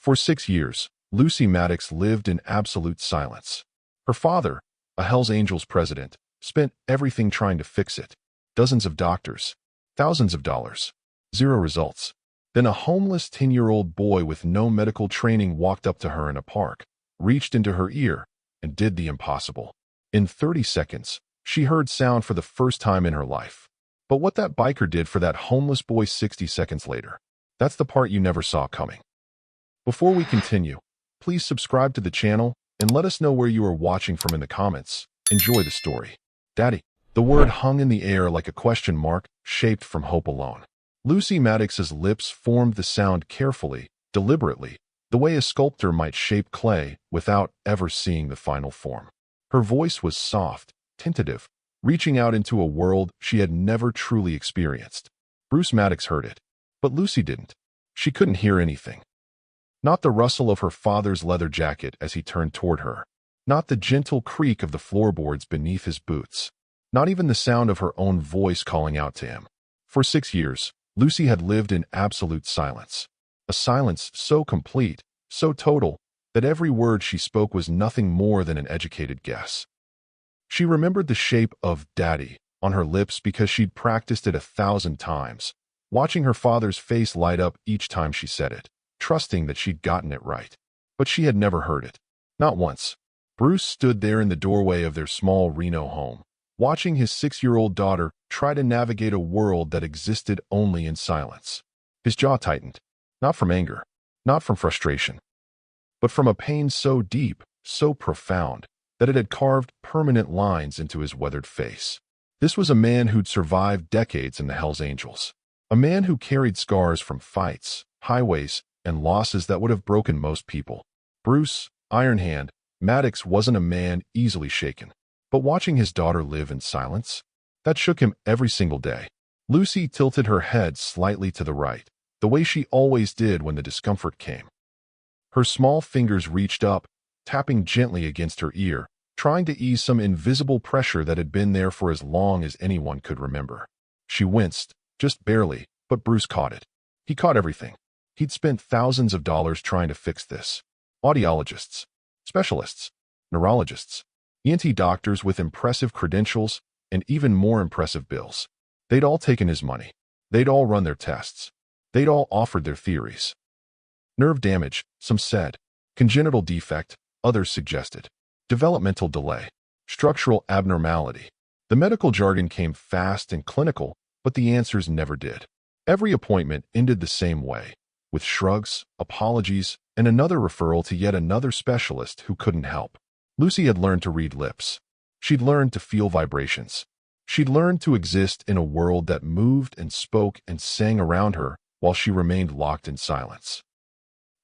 For 6 years, Lucy Maddox lived in absolute silence. Her father, a Hells Angels president, spent everything trying to fix it. Dozens of doctors, thousands of dollars, zero results. Then a homeless 10-year-old boy with no medical training walked up to her in a park, reached into her ear, and did the impossible. In 30 seconds, she heard sound for the first time in her life. But what that biker did for that homeless boy 60 seconds later, that's the part you never saw coming. Before we continue, please subscribe to the channel and let us know where you are watching from in the comments. Enjoy the story. Daddy. The word hung in the air like a question mark, shaped from hope alone. Lucy Maddox's lips formed the sound carefully, deliberately, the way a sculptor might shape clay without ever seeing the final form. Her voice was soft, tentative, reaching out into a world she had never truly experienced. Bruce Maddox heard it, but Lucy didn't. She couldn't hear anything. Not the rustle of her father's leather jacket as he turned toward her. Not the gentle creak of the floorboards beneath his boots. Not even the sound of her own voice calling out to him. For 6 years, Lucy had lived in absolute silence. A silence so complete, so total, that every word she spoke was nothing more than an educated guess. She remembered the shape of Daddy on her lips because she'd practiced it 1,000 times, watching her father's face light up each time she said it, trusting that she'd gotten it right. But she had never heard it. Not once. Bruce stood there in the doorway of their small Reno home, watching his 6-year-old daughter try to navigate a world that existed only in silence. His jaw tightened, not from anger, not from frustration, but from a pain so deep, so profound, that it had carved permanent lines into his weathered face. This was a man who'd survived decades in the Hells Angels. A man who carried scars from fights, highways, and losses that would have broken most people. Bruce, Iron Hand, Maddox wasn't a man easily shaken. But watching his daughter live in silence, that shook him every single day. Lucy tilted her head slightly to the right, the way she always did when the discomfort came. Her small fingers reached up, tapping gently against her ear, trying to ease some invisible pressure that had been there for as long as anyone could remember. She winced, just barely, but Bruce caught it. He caught everything. He'd spent thousands of dollars trying to fix this. Audiologists, specialists, neurologists, ENT doctors with impressive credentials and even more impressive bills. They'd all taken his money. They'd all run their tests. They'd all offered their theories. Nerve damage, some said. Congenital defect, others suggested. Developmental delay. Structural abnormality. The medical jargon came fast and clinical, but the answers never did. Every appointment ended the same way, with shrugs, apologies, and another referral to yet another specialist who couldn't help. Lucy had learned to read lips. She'd learned to feel vibrations. She'd learned to exist in a world that moved and spoke and sang around her while she remained locked in silence.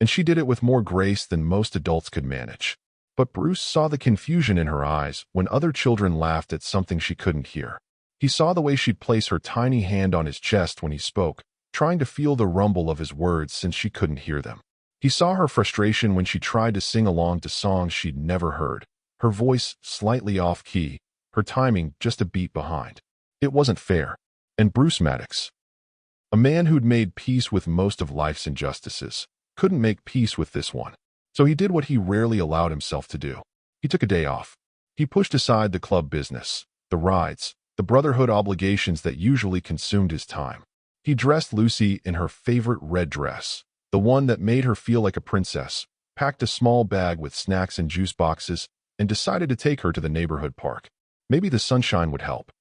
And she did it with more grace than most adults could manage. But Bruce saw the confusion in her eyes when other children laughed at something she couldn't hear. He saw the way she'd place her tiny hand on his chest when he spoke, trying to feel the rumble of his words since she couldn't hear them. He saw her frustration when she tried to sing along to songs she'd never heard, her voice slightly off-key, her timing just a beat behind. It wasn't fair. And Bruce Maddox, a man who'd made peace with most of life's injustices, couldn't make peace with this one. So he did what he rarely allowed himself to do. He took a day off. He pushed aside the club business, the rides, the brotherhood obligations that usually consumed his time. He dressed Lucy in her favorite red dress, the one that made her feel like a princess, packed a small bag with snacks and juice boxes, and decided to take her to the neighborhood park. Maybe the sunshine would help.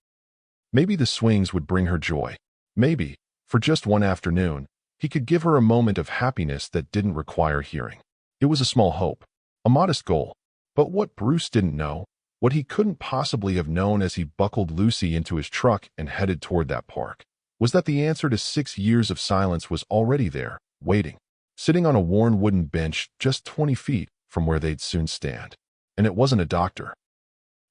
Maybe the swings would bring her joy. Maybe, for just one afternoon, he could give her a moment of happiness that didn't require hearing. It was a small hope, a modest goal. But what Bruce didn't know, what he couldn't possibly have known as he buckled Lucy into his truck and headed toward that park, was that the answer to 6 years of silence was already there, waiting, sitting on a worn wooden bench just 20 feet from where they'd soon stand. And it wasn't a doctor.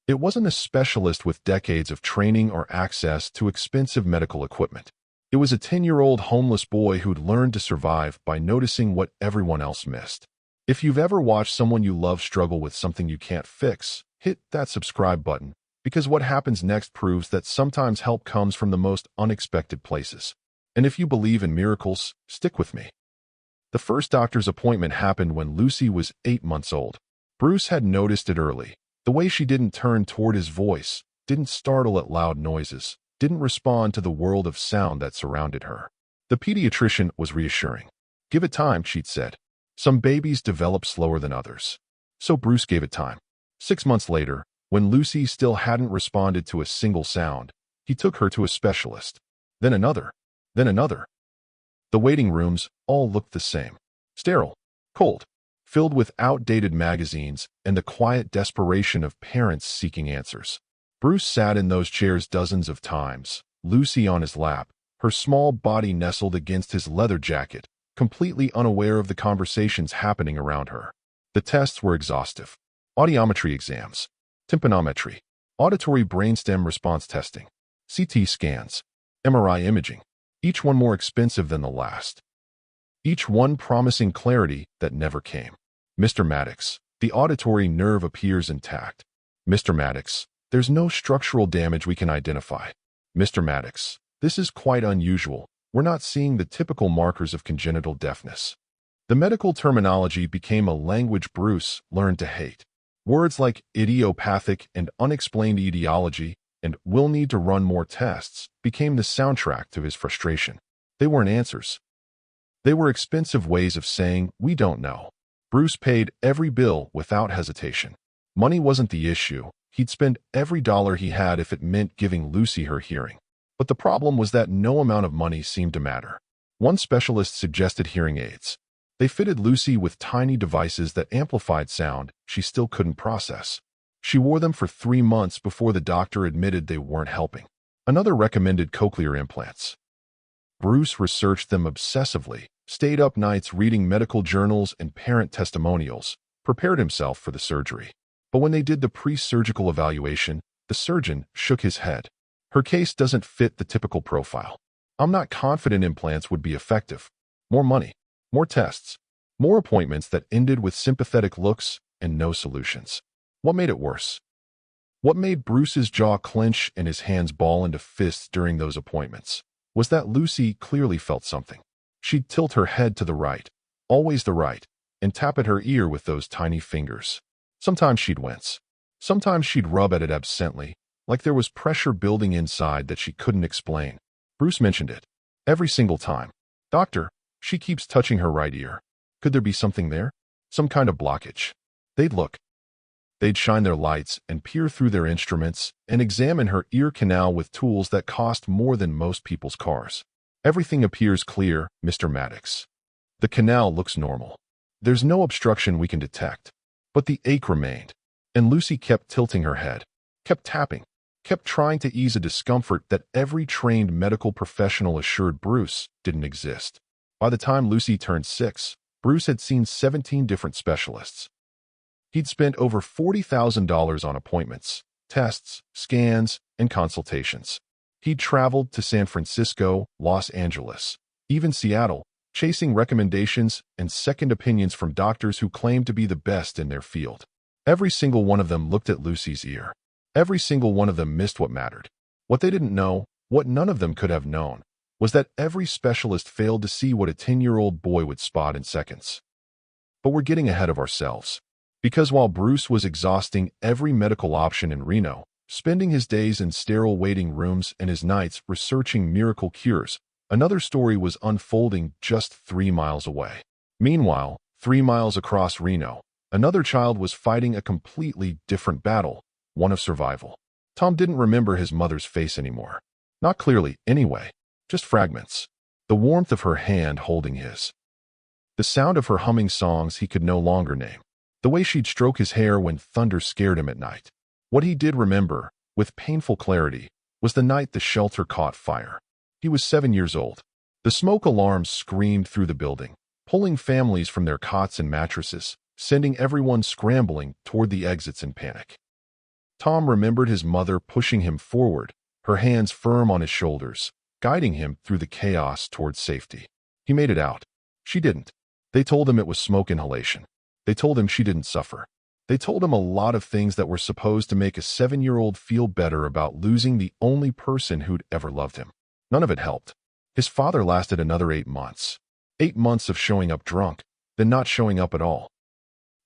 It wasn't a specialist with decades of training or access to expensive medical equipment. It was a 10-year-old homeless boy who'd learned to survive by noticing what everyone else missed. If you've ever watched someone you love struggle with something you can't fix, hit that subscribe button, because what happens next proves that sometimes help comes from the most unexpected places. And if you believe in miracles, stick with me. The first doctor's appointment happened when Lucy was 8 months old. Bruce had noticed it early. The way she didn't turn toward his voice, didn't startle at loud noises, didn't respond to the world of sound that surrounded her. The pediatrician was reassuring. "Give it time," she'd said. "Some babies develop slower than others." So Bruce gave it time. 6 months later, when Lucy still hadn't responded to a single sound, he took her to a specialist. Then another. Then another. The waiting rooms all looked the same. Sterile, cold, filled with outdated magazines and the quiet desperation of parents seeking answers. Bruce sat in those chairs dozens of times, Lucy on his lap, her small body nestled against his leather jacket, completely unaware of the conversations happening around her. The tests were exhaustive. Audiometry exams, tympanometry, auditory brainstem response testing, CT scans, MRI imaging, each one more expensive than the last. Each one promising clarity that never came. "Mr. Maddox, the auditory nerve appears intact." "Mr. Maddox, there's no structural damage we can identify." "Mr. Maddox, this is quite unusual. We're not seeing the typical markers of congenital deafness." The medical terminology became a language Bruce learned to hate. Words like idiopathic and unexplained etiology and "we'll need to run more tests" became the soundtrack to his frustration. They weren't answers. They were expensive ways of saying, "we don't know." Bruce paid every bill without hesitation. Money wasn't the issue. He'd spend every dollar he had if it meant giving Lucy her hearing. But the problem was that no amount of money seemed to matter. One specialist suggested hearing aids. They fitted Lucy with tiny devices that amplified sound she still couldn't process. She wore them for 3 months before the doctor admitted they weren't helping. Another recommended cochlear implants. Bruce researched them obsessively, stayed up nights reading medical journals and parent testimonials, prepared himself for the surgery. But when they did the pre-surgical evaluation, the surgeon shook his head. "Her case doesn't fit the typical profile. I'm not confident implants would be effective." More money, more tests, more appointments that ended with sympathetic looks and no solutions. What made it worse? What made Bruce's jaw clench and his hands ball into fists during those appointments was that Lucy clearly felt something. She'd tilt her head to the right, always the right, and tap at her ear with those tiny fingers. Sometimes she'd wince. Sometimes she'd rub at it absently, like there was pressure building inside that she couldn't explain. Bruce mentioned it. Every single time. "Doctor, she keeps touching her right ear. Could there be something there? Some kind of blockage?" They'd look. They'd shine their lights and peer through their instruments and examine her ear canal with tools that cost more than most people's cars. "Everything appears clear, Mr. Maddox. The canal looks normal. There's no obstruction we can detect." But the ache remained, and Lucy kept tilting her head, kept tapping, kept trying to ease a discomfort that every trained medical professional assured Bruce didn't exist. By the time Lucy turned 6, Bruce had seen 17 different specialists. He'd spent over $40,000 on appointments, tests, scans, and consultations. He'd traveled to San Francisco, Los Angeles, even Seattle, chasing recommendations and second opinions from doctors who claimed to be the best in their field. Every single one of them looked at Lucy's ear. Every single one of them missed what mattered. What they didn't know, what none of them could have known, was that every specialist failed to see what a 10-year-old boy would spot in seconds. But we're getting ahead of ourselves. Because while Bruce was exhausting every medical option in Reno, spending his days in sterile waiting rooms and his nights researching miracle cures, another story was unfolding just 3 miles away. Meanwhile, 3 miles across Reno, another child was fighting a completely different battle, one of survival. Tom didn't remember his mother's face anymore. Not clearly, anyway, just fragments. The warmth of her hand holding his. The sound of her humming songs he could no longer name. The way she'd stroke his hair when thunder scared him at night. What he did remember, with painful clarity, was the night the shelter caught fire. He was 7 years old. The smoke alarms screamed through the building, pulling families from their cots and mattresses, sending everyone scrambling toward the exits in panic. Tom remembered his mother pushing him forward, her hands firm on his shoulders, guiding him through the chaos toward safety. He made it out. She didn't. They told him it was smoke inhalation. They told him she didn't suffer. They told him a lot of things that were supposed to make a 7-year-old feel better about losing the only person who'd ever loved him. None of it helped. His father lasted another 8 months. 8 months of showing up drunk, then not showing up at all.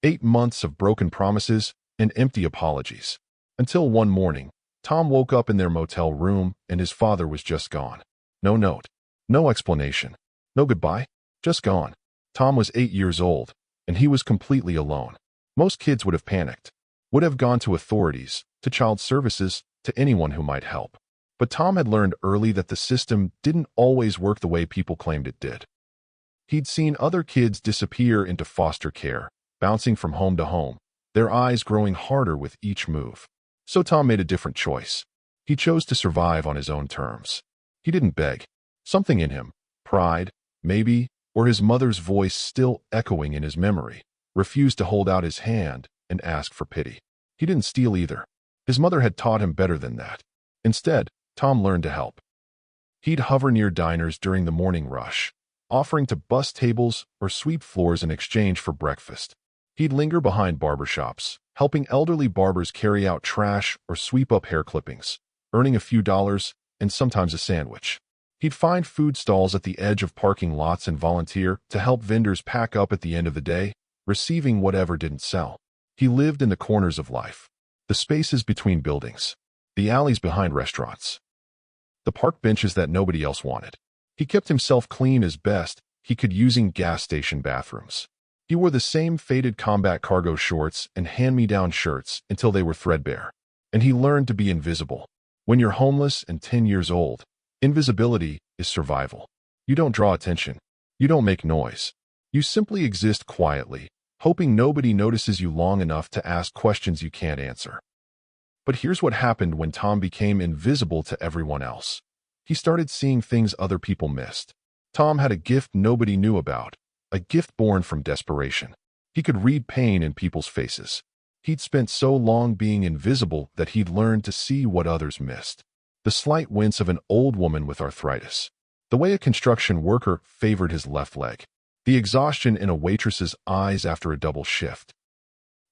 8 months of broken promises and empty apologies. Until one morning, Tom woke up in their motel room and his father was just gone. No note. No explanation. No goodbye. Just gone. Tom was 8 years old, and he was completely alone. Most kids would have panicked, would have gone to authorities, to child services, to anyone who might help. But Tom had learned early that the system didn't always work the way people claimed it did. He'd seen other kids disappear into foster care, bouncing from home to home, their eyes growing harder with each move. So Tom made a different choice. He chose to survive on his own terms. He didn't beg. Something in him, pride, maybe, or his mother's voice still echoing in his memory, refused to hold out his hand and ask for pity. He didn't steal either. His mother had taught him better than that. Instead, Tom learned to help. He'd hover near diners during the morning rush, offering to bus tables or sweep floors in exchange for breakfast. He'd linger behind barbershops, helping elderly barbers carry out trash or sweep up hair clippings, earning a few dollars and sometimes a sandwich. He'd find food stalls at the edge of parking lots and volunteer to help vendors pack up at the end of the day, receiving whatever didn't sell. He lived in the corners of life, the spaces between buildings, the alleys behind restaurants, the park benches that nobody else wanted. He kept himself clean as best he could using gas station bathrooms. He wore the same faded combat cargo shorts and hand-me-down shirts until they were threadbare. And he learned to be invisible. When you're homeless and 10 years old, invisibility is survival. You don't draw attention. You don't make noise. You simply exist quietly, hoping nobody notices you long enough to ask questions you can't answer. But here's what happened when Tom became invisible to everyone else. He started seeing things other people missed. Tom had a gift nobody knew about, a gift born from desperation. He could read pain in people's faces. He'd spent so long being invisible that he'd learned to see what others missed. The slight wince of an old woman with arthritis. The way a construction worker favored his left leg. The exhaustion in a waitress's eyes after a double shift.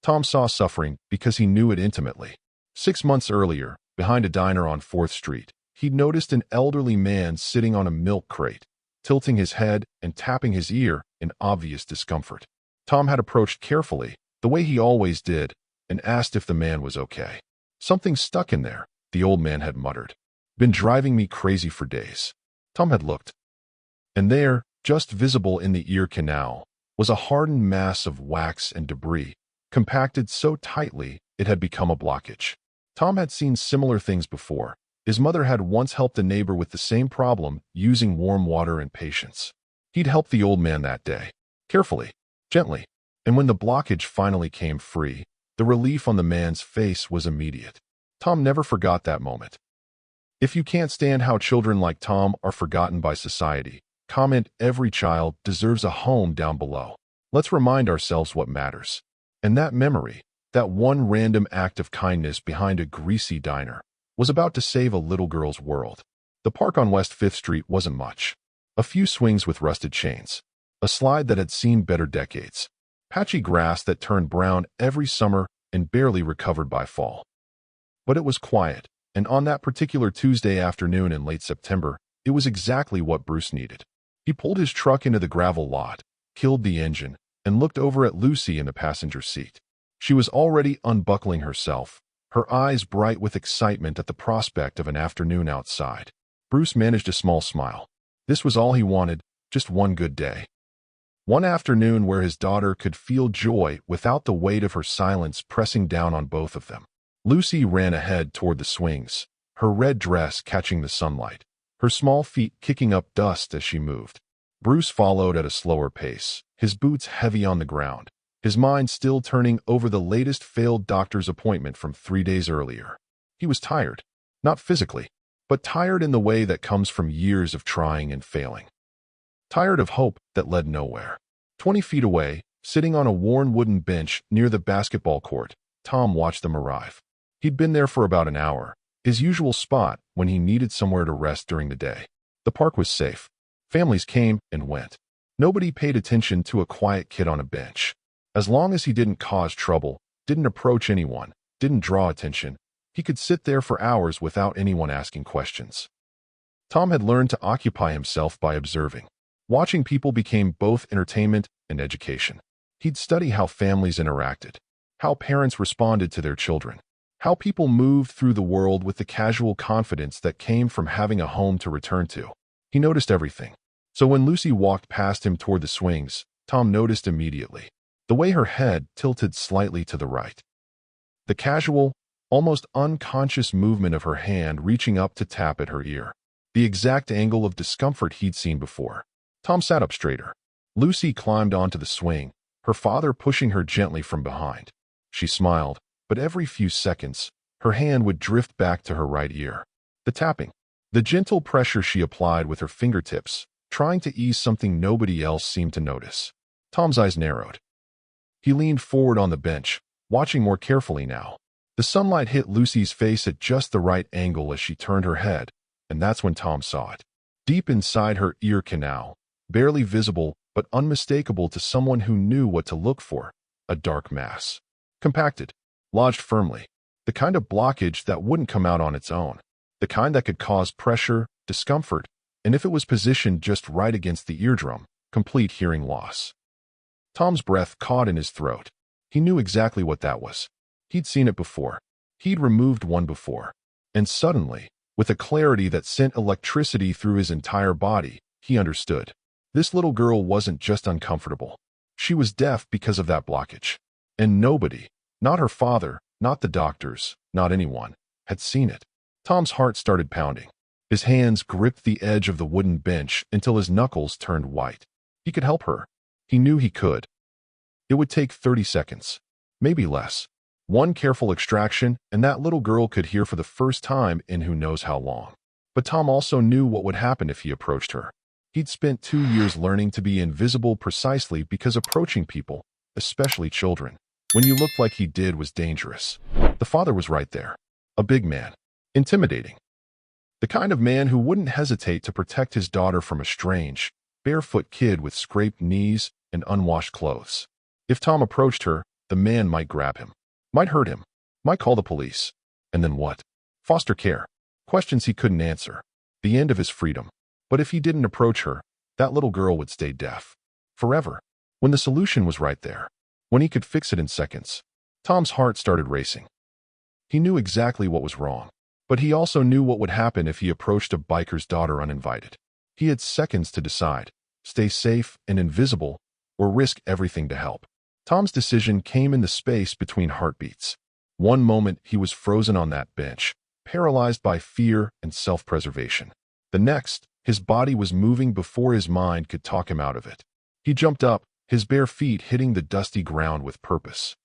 Tom saw suffering because he knew it intimately. 6 months earlier, behind a diner on 4th Street, he'd noticed an elderly man sitting on a milk crate, tilting his head and tapping his ear in obvious discomfort. Tom had approached carefully, the way he always did, and asked if the man was okay. "Something stuck in there," the old man had muttered. "Been driving me crazy for days." Tom had looked. And there, just visible in the ear canal, was a hardened mass of wax and debris, compacted so tightly it had become a blockage. Tom had seen similar things before. His mother had once helped a neighbor with the same problem using warm water and patience. He'd helped the old man that day, carefully, gently, and when the blockage finally came free, the relief on the man's face was immediate. Tom never forgot that moment. If you can't stand how children like Tom are forgotten by society, comment "Every child deserves a home" down below. Let's remind ourselves what matters. And that memory, that one random act of kindness behind a greasy diner, was about to save a little girl's world. The park on West 5th Street wasn't much. A few swings with rusted chains, a slide that had seen better decades, patchy grass that turned brown every summer and barely recovered by fall. But it was quiet, and on that particular Tuesday afternoon in late September, it was exactly what Bruce needed. He pulled his truck into the gravel lot, killed the engine, and looked over at Lucy in the passenger seat. She was already unbuckling herself, her eyes bright with excitement at the prospect of an afternoon outside. Bruce managed a small smile. This was all he wanted, just one good day. One afternoon where his daughter could feel joy without the weight of her silence pressing down on both of them. Lucy ran ahead toward the swings, her red dress catching the sunlight, her small feet kicking up dust as she moved. Bruce followed at a slower pace, his boots heavy on the ground, his mind still turning over the latest failed doctor's appointment from 3 days earlier. He was tired, not physically, but tired in the way that comes from years of trying and failing. Tired of hope that led nowhere. 20 feet away, sitting on a worn wooden bench near the basketball court, Tom watched them arrive. He'd been there for about an hour, his usual spot when he needed somewhere to rest during the day. The park was safe. Families came and went. Nobody paid attention to a quiet kid on a bench. As long as he didn't cause trouble, didn't approach anyone, didn't draw attention, he could sit there for hours without anyone asking questions. Tom had learned to occupy himself by observing. Watching people became both entertainment and education. He'd study how families interacted, how parents responded to their children, how people moved through the world with the casual confidence that came from having a home to return to. He noticed everything. So when Lucy walked past him toward the swings, Tom noticed immediately the way her head tilted slightly to the right. The casual, almost unconscious movement of her hand reaching up to tap at her ear. The exact angle of discomfort he'd seen before. Tom sat up straighter. Lucy climbed onto the swing, her father pushing her gently from behind. She smiled, but every few seconds, her hand would drift back to her right ear. The tapping, the gentle pressure she applied with her fingertips, trying to ease something nobody else seemed to notice. Tom's eyes narrowed. He leaned forward on the bench, watching more carefully now. The sunlight hit Lucy's face at just the right angle as she turned her head, and that's when Tom saw it. Deep inside her ear canal, barely visible but unmistakable to someone who knew what to look for, a dark mass. Compacted, lodged firmly. The kind of blockage that wouldn't come out on its own. The kind that could cause pressure, discomfort, and if it was positioned just right against the eardrum, complete hearing loss. Tom's breath caught in his throat. He knew exactly what that was. He'd seen it before. He'd removed one before. And suddenly, with a clarity that sent electricity through his entire body, he understood. This little girl wasn't just uncomfortable. She was deaf because of that blockage. And nobody, not her father, not the doctors, not anyone, had seen it. Tom's heart started pounding. His hands gripped the edge of the wooden bench until his knuckles turned white. He could help her. He knew he could. It would take 30 seconds, maybe less. One careful extraction, and that little girl could hear for the first time in who knows how long. But Tom also knew what would happen if he approached her. He'd spent 2 years learning to be invisible precisely because approaching people, especially children, when you looked like he did was dangerous. The father was right there. A big man. Intimidating. The kind of man who wouldn't hesitate to protect his daughter from a strange, barefoot kid with scraped knees and unwashed clothes. If Tom approached her, the man might grab him, might hurt him, might call the police. And then what? Foster care. Questions he couldn't answer. The end of his freedom. But if he didn't approach her, that little girl would stay deaf. Forever. When the solution was right there. When he could fix it in seconds. Tom's heart started racing. He knew exactly what was wrong. But he also knew what would happen if he approached a biker's daughter uninvited. He had seconds to decide. Stay safe and invisible, or risk everything to help. Tom's decision came in the space between heartbeats. One moment he was frozen on that bench, paralyzed by fear and self-preservation. The next, his body was moving before his mind could talk him out of it. He jumped up, his bare feet hitting the dusty ground with purpose.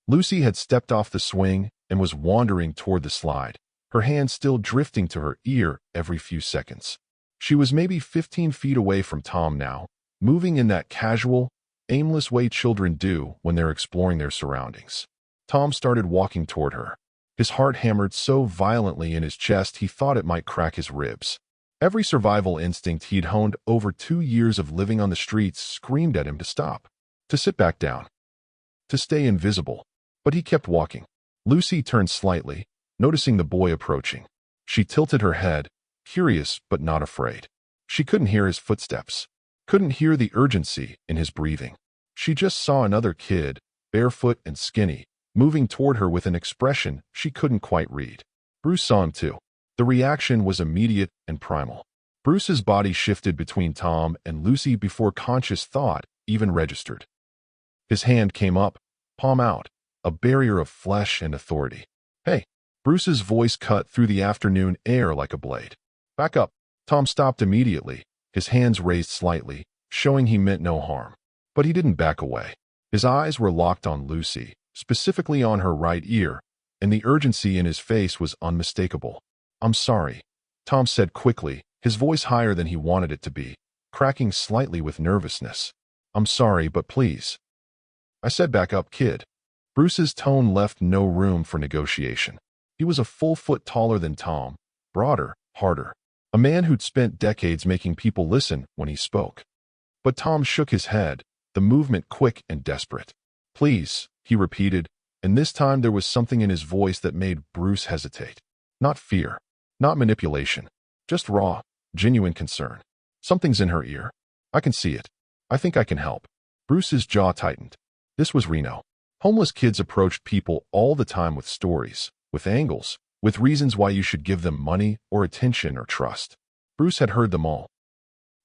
Lucy had stepped off the swing and was wandering toward the slide, her hand still drifting to her ear every few seconds. She was maybe 15 feet away from Tom now, moving in that casual, aimless way children do when they're exploring their surroundings. Tom started walking toward her. His heart hammered so violently in his chest he thought it might crack his ribs. Every survival instinct he'd honed over 2 years of living on the streets screamed at him to stop, to sit back down, to stay invisible. But he kept walking. Lucy turned slightly, noticing the boy approaching. She tilted her head, curious but not afraid. She couldn't hear his footsteps, couldn't hear the urgency in his breathing. She just saw another kid, barefoot and skinny, moving toward her with an expression she couldn't quite read. Bruce saw him too. The reaction was immediate and primal. Bruce's body shifted between Tom and Lucy before conscious thought even registered. His hand came up, palm out, a barrier of flesh and authority. "Hey!" Bruce's voice cut through the afternoon air like a blade. "Back up." Tom stopped immediately, his hands raised slightly, showing he meant no harm. But he didn't back away. His eyes were locked on Lucy, specifically on her right ear, and the urgency in his face was unmistakable. "I'm sorry," Tom said quickly, his voice higher than he wanted it to be, cracking slightly with nervousness. "I'm sorry, but please." "I said back up, kid." Bruce's tone left no room for negotiation. He was a full foot taller than Tom, broader, harder. A man who'd spent decades making people listen when he spoke. But Tom shook his head, the movement quick and desperate. "Please," he repeated, and this time there was something in his voice that made Bruce hesitate. Not fear, not manipulation, just raw, genuine concern. "Something's in her ear." I can see it. I think I can help. Bruce's jaw tightened. This was Reno. Homeless kids approached people all the time with stories, with angles, with reasons why you should give them money or attention or trust. Bruce had heard them all.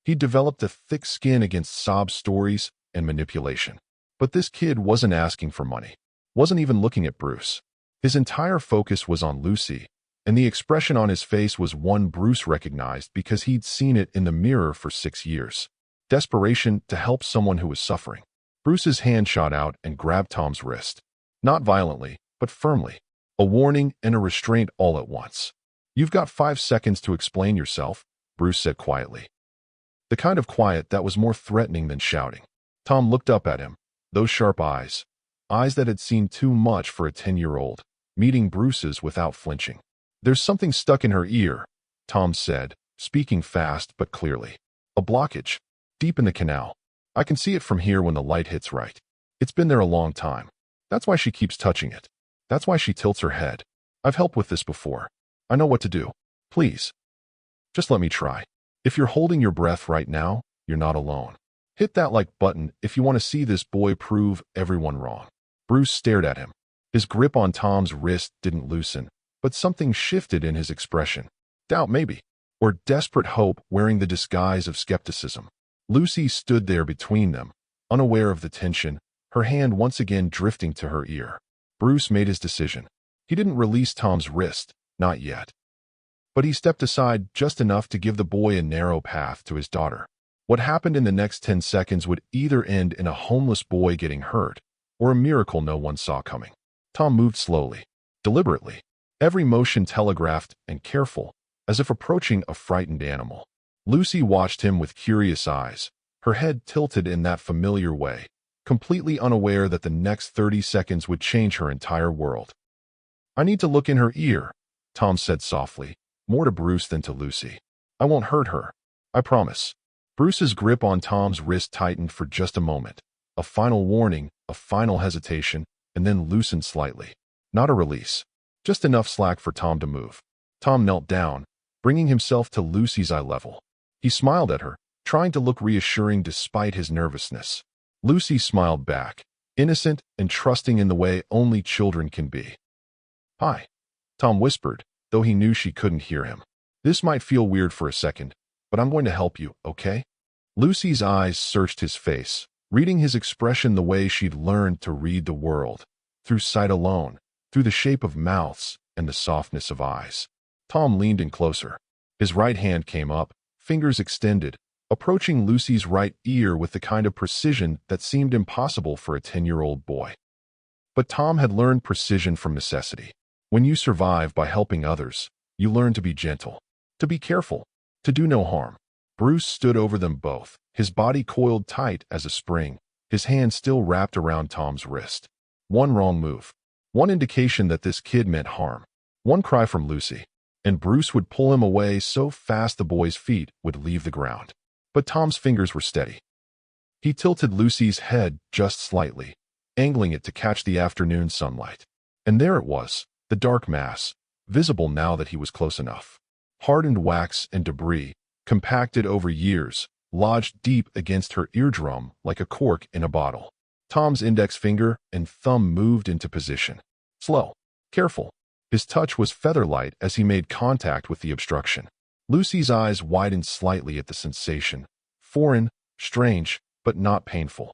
He'd developed a thick skin against sob stories and manipulation. But this kid wasn't asking for money, wasn't even looking at Bruce. His entire focus was on Lucy, and the expression on his face was one Bruce recognized because he'd seen it in the mirror for 6 years. Desperation to help someone who was suffering. Bruce's hand shot out and grabbed Tom's wrist. Not violently, but firmly. A warning and a restraint all at once. You've got 5 seconds to explain yourself, Bruce said quietly. The kind of quiet that was more threatening than shouting. Tom looked up at him, those sharp eyes that had seen too much for a 10-year-old, meeting Bruce's without flinching. There's something stuck in her ear, Tom said, speaking fast but clearly. A blockage. Deep in the canal. I can see it from here when the light hits right. It's been there a long time. That's why she keeps touching it. That's why she tilts her head. I've helped with this before. I know what to do. Please. Just let me try. If you're holding your breath right now, you're not alone. Hit that like button if you want to see this boy prove everyone wrong. Bruce stared at him. His grip on Tom's wrist didn't loosen, but something shifted in his expression. Doubt maybe, or desperate hope wearing the disguise of skepticism. Lucy stood there between them, unaware of the tension, her hand once again drifting to her ear. Bruce made his decision. He didn't release Tom's wrist, not yet. But he stepped aside just enough to give the boy a narrow path to his daughter. What happened in the next 10 seconds would either end in a homeless boy getting hurt, or a miracle no one saw coming. Tom moved slowly, deliberately, every motion telegraphed and careful, as if approaching a frightened animal. Lucy watched him with curious eyes, her head tilted in that familiar way, completely unaware that the next 30 seconds would change her entire world. I need to look in her ear, Tom said softly, more to Bruce than to Lucy. I won't hurt her. I promise. Bruce's grip on Tom's wrist tightened for just a moment. A final warning, a final hesitation, and then loosened slightly. Not a release. Just enough slack for Tom to move. Tom knelt down, bringing himself to Lucy's eye level. He smiled at her, trying to look reassuring despite his nervousness. Lucy smiled back, innocent and trusting in the way only children can be. Hi, Tom whispered, though he knew she couldn't hear him. This might feel weird for a second, but I'm going to help you, okay? Lucy's eyes searched his face, reading his expression the way she'd learned to read the world, through sight alone, through the shape of mouths and the softness of eyes. Tom leaned in closer. His right hand came up, fingers extended, approaching Lucy's right ear with the kind of precision that seemed impossible for a 10-year-old boy. But Tom had learned precision from necessity. When you survive by helping others, you learn to be gentle, to be careful, to do no harm. Bruce stood over them both, his body coiled tight as a spring, his hand still wrapped around Tom's wrist. One wrong move, one indication that this kid meant harm, one cry from Lucy, and Bruce would pull him away so fast the boy's feet would leave the ground. But Tom's fingers were steady. He tilted Lucy's head just slightly, angling it to catch the afternoon sunlight. And there it was, the dark mass, visible now that he was close enough. Hardened wax and debris, compacted over years, lodged deep against her eardrum like a cork in a bottle. Tom's index finger and thumb moved into position. Slow, careful. His touch was feather-light as he made contact with the obstruction. Lucy's eyes widened slightly at the sensation. Foreign, strange, but not painful.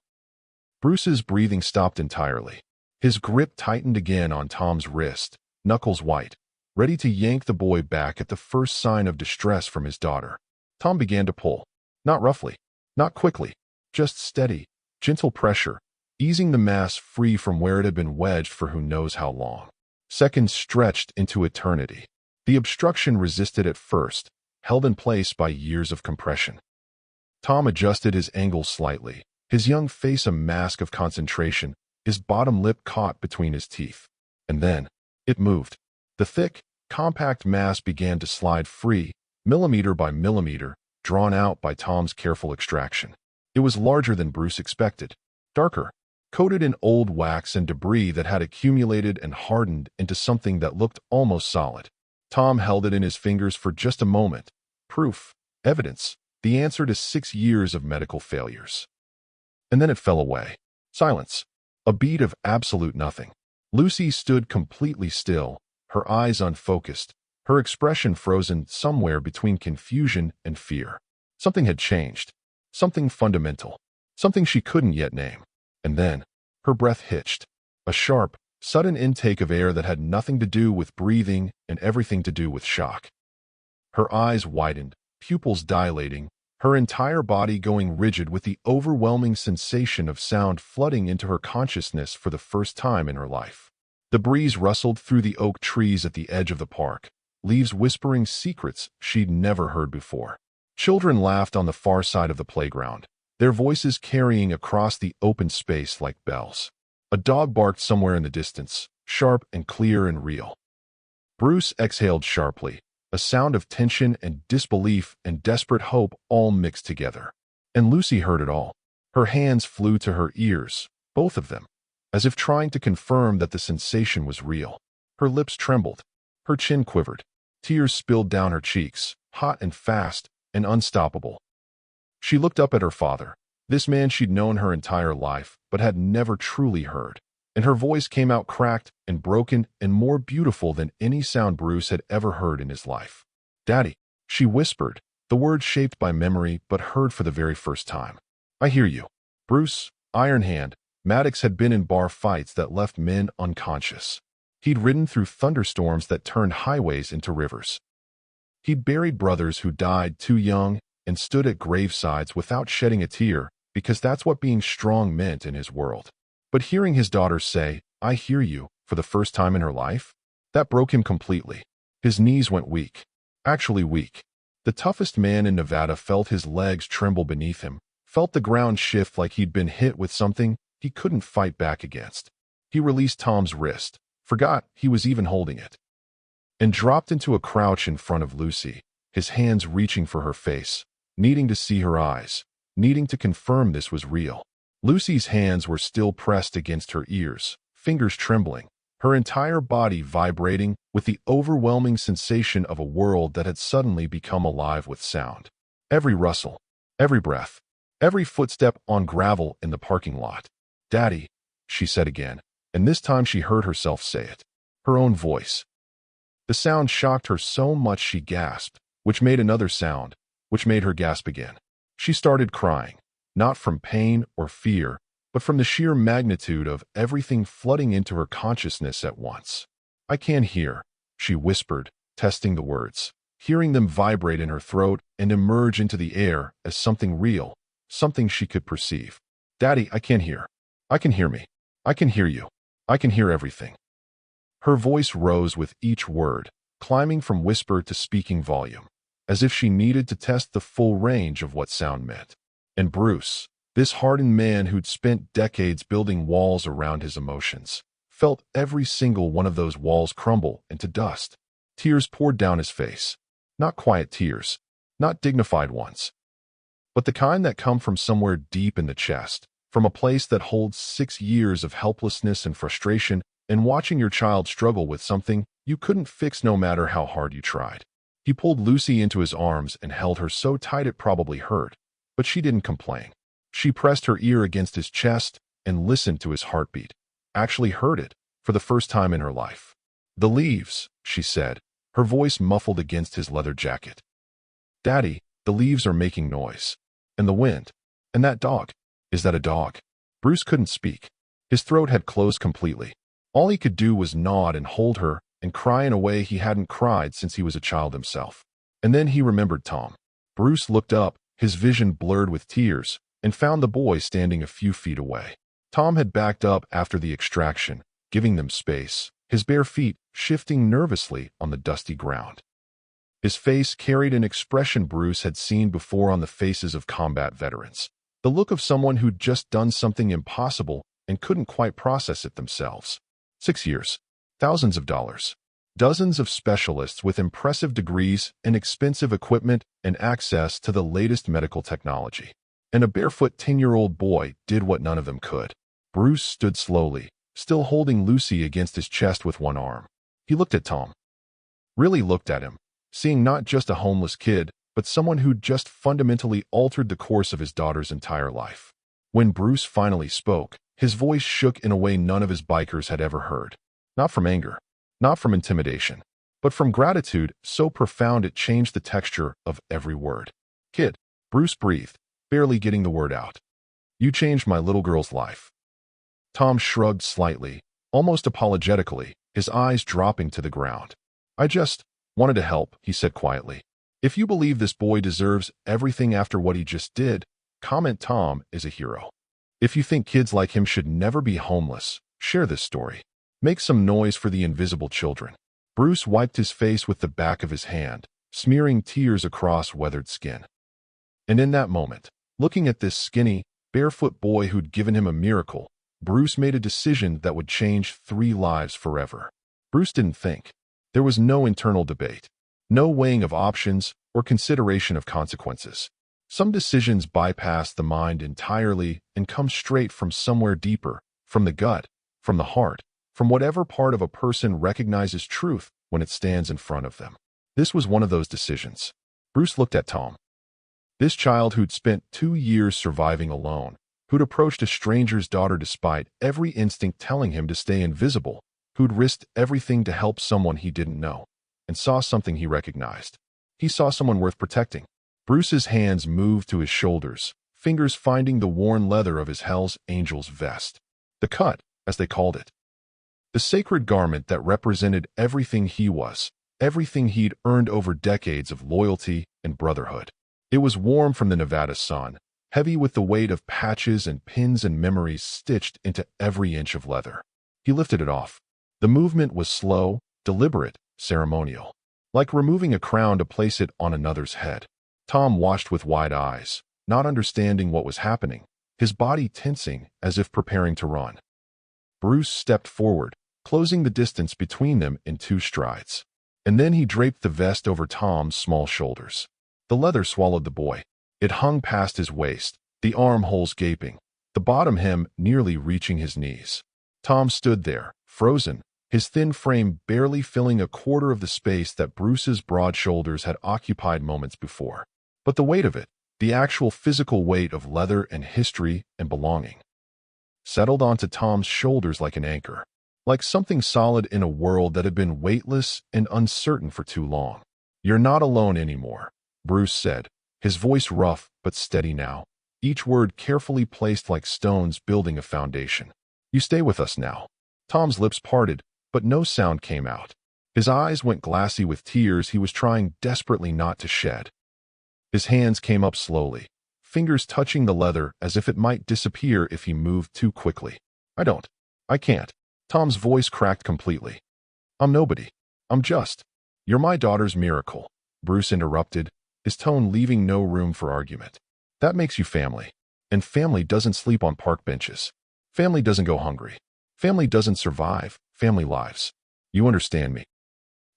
Bruce's breathing stopped entirely. His grip tightened again on Tom's wrist, knuckles white, ready to yank the boy back at the first sign of distress from his daughter. Tom began to pull. Not roughly, not quickly, just steady, gentle pressure, easing the mass free from where it had been wedged for who knows how long. Seconds stretched into eternity. The obstruction resisted at first, held in place by years of compression. Tom adjusted his angle slightly, his young face a mask of concentration, his bottom lip caught between his teeth. And then, it moved. The thick, compact mass began to slide free, millimeter by millimeter, drawn out by Tom's careful extraction. It was larger than Bruce expected, darker, coated in old wax and debris that had accumulated and hardened into something that looked almost solid. Tom held it in his fingers for just a moment. Proof, evidence, The answer to 6 years of medical failures. And then it fell away. Silence. A beat of absolute nothing. Lucy stood completely still, her eyes unfocused, her expression frozen somewhere between confusion and fear. Something had changed. Something fundamental. Something she couldn't yet name. And then, her breath hitched. A sharp, sudden intake of air that had nothing to do with breathing and everything to do with shock. Her eyes widened, pupils dilating, her entire body going rigid with the overwhelming sensation of sound flooding into her consciousness for the first time in her life. The breeze rustled through the oak trees at the edge of the park, leaves whispering secrets she'd never heard before. Children laughed on the far side of the playground, their voices carrying across the open space like bells. A dog barked somewhere in the distance, sharp and clear and real. Bruce exhaled sharply, a sound of tension and disbelief and desperate hope all mixed together. And Lucy heard it all. Her hands flew to her ears, both of them, as if trying to confirm that the sensation was real. Her lips trembled. Her chin quivered. Tears spilled down her cheeks, hot and fast and unstoppable. She looked up at her father, this man she'd known her entire life but had never truly heard, and her voice came out cracked and broken and more beautiful than any sound Bruce had ever heard in his life. "Daddy," she whispered, the words shaped by memory but heard for the very first time. "I hear you." Bruce, Iron Hand, Maddox had been in bar fights that left men unconscious. He'd ridden through thunderstorms that turned highways into rivers. He'd buried brothers who died too young and stood at gravesides without shedding a tear, because that's what being strong meant in his world. But hearing his daughter say, "I hear you," for the first time in her life, that broke him completely. His knees went weak. Actually weak. The toughest man in Nevada felt his legs tremble beneath him, felt the ground shift like he'd been hit with something he couldn't fight back against. He released Tom's wrist, forgot he was even holding it, and dropped into a crouch in front of Lucy, his hands reaching for her face, needing to see her eyes, needing to confirm this was real. Lucy's hands were still pressed against her ears, fingers trembling, her entire body vibrating with the overwhelming sensation of a world that had suddenly become alive with sound. Every rustle, every breath, every footstep on gravel in the parking lot. "Daddy," she said again, and this time she heard herself say it. Her own voice. The sound shocked her so much she gasped, which made another sound, which made her gasp again. She started crying, not from pain or fear, but from the sheer magnitude of everything flooding into her consciousness at once. "I can't hear," she whispered, testing the words, hearing them vibrate in her throat and emerge into the air as something real, something she could perceive. "Daddy, I can't hear. I can hear me. I can hear you. I can hear everything." Her voice rose with each word, climbing from whisper to speaking volume, as if she needed to test the full range of what sound meant. And Bruce, this hardened man who'd spent decades building walls around his emotions, felt every single one of those walls crumble into dust. Tears poured down his face. Not quiet tears, not dignified ones, but the kind that come from somewhere deep in the chest, from a place that holds 6 years of helplessness and frustration and watching your child struggle with something you couldn't fix no matter how hard you tried. He pulled Lucy into his arms and held her so tight it probably hurt, but she didn't complain. She pressed her ear against his chest and listened to his heartbeat, actually heard it for the first time in her life. "The leaves," she said, her voice muffled against his leather jacket. "Daddy, the leaves are making noise. And the wind. And that dog. Is that a dog?" Bruce couldn't speak. His throat had closed completely. All he could do was nod and hold her and cry in a way he hadn't cried since he was a child himself. And then he remembered Tom. Bruce looked up, his vision blurred with tears, and found the boy standing a few feet away. Tom had backed up after the extraction, giving them space, his bare feet shifting nervously on the dusty ground. His face carried an expression Bruce had seen before on the faces of combat veterans. The look of someone who'd just done something impossible and couldn't quite process it themselves. 6 years, thousands of dollars, dozens of specialists with impressive degrees and expensive equipment and access to the latest medical technology. And a barefoot 10-year-old boy did what none of them could. Bruce stood slowly, still holding Lucy against his chest with one arm. He looked at Tom. Really looked at him, seeing not just a homeless kid, but someone who'd just fundamentally altered the course of his daughter's entire life. When Bruce finally spoke, his voice shook in a way none of his bikers had ever heard. Not from anger, not from intimidation, but from gratitude so profound it changed the texture of every word. "Kid," Bruce breathed, barely getting the word out. "You changed my little girl's life." Tom shrugged slightly, almost apologetically, his eyes dropping to the ground. "I just wanted to help," he said quietly. "If you believe this boy deserves everything after what he just did, comment Tom is a hero. If you think kids like him should never be homeless, share this story. Make some noise for the invisible children." Bruce wiped his face with the back of his hand, smearing tears across weathered skin. And in that moment, looking at this skinny, barefoot boy who'd given him a miracle, Bruce made a decision that would change 3 lives forever. Bruce didn't think. There was no internal debate, no weighing of options or consideration of consequences. Some decisions bypass the mind entirely and come straight from somewhere deeper, from the gut, from the heart, from whatever part of a person recognizes truth when it stands in front of them. This was one of those decisions. Bruce looked at Tom. This child who'd spent 2 years surviving alone, who'd approached a stranger's daughter despite every instinct telling him to stay invisible, who'd risked everything to help someone he didn't know, and saw something he recognized. He saw someone worth protecting. Bruce's hands moved to his shoulders, fingers finding the worn leather of his Hell's Angels vest. The cut, as they called it. The sacred garment that represented everything he was, everything he'd earned over decades of loyalty and brotherhood. It was warm from the Nevada sun, heavy with the weight of patches and pins and memories stitched into every inch of leather. He lifted it off. The movement was slow, deliberate, ceremonial. Like removing a crown to place it on another's head. Tom watched with wide eyes, not understanding what was happening, his body tensing as if preparing to run. Bruce stepped forward, closing the distance between them in 2 strides. And then he draped the vest over Tom's small shoulders. The leather swallowed the boy. It hung past his waist, the armholes gaping, the bottom hem nearly reaching his knees. Tom stood there, frozen, his thin frame barely filling a quarter of the space that Bruce's broad shoulders had occupied moments before. But the weight of it, the actual physical weight of leather and history and belonging, settled onto Tom's shoulders like an anchor, like something solid in a world that had been weightless and uncertain for too long. "You're not alone anymore," Bruce said, his voice rough but steady now, each word carefully placed like stones building a foundation. "You stay with us now." Tom's lips parted, but no sound came out. His eyes went glassy with tears he was trying desperately not to shed. His hands came up slowly, fingers touching the leather as if it might disappear if he moved too quickly. I can't. Tom's voice cracked completely. "I'm nobody. I'm just. You're my daughter's miracle," Bruce interrupted, his tone leaving no room for argument. "That makes you family. And family doesn't sleep on park benches. Family doesn't go hungry. Family doesn't survive. Family lives. You understand me?"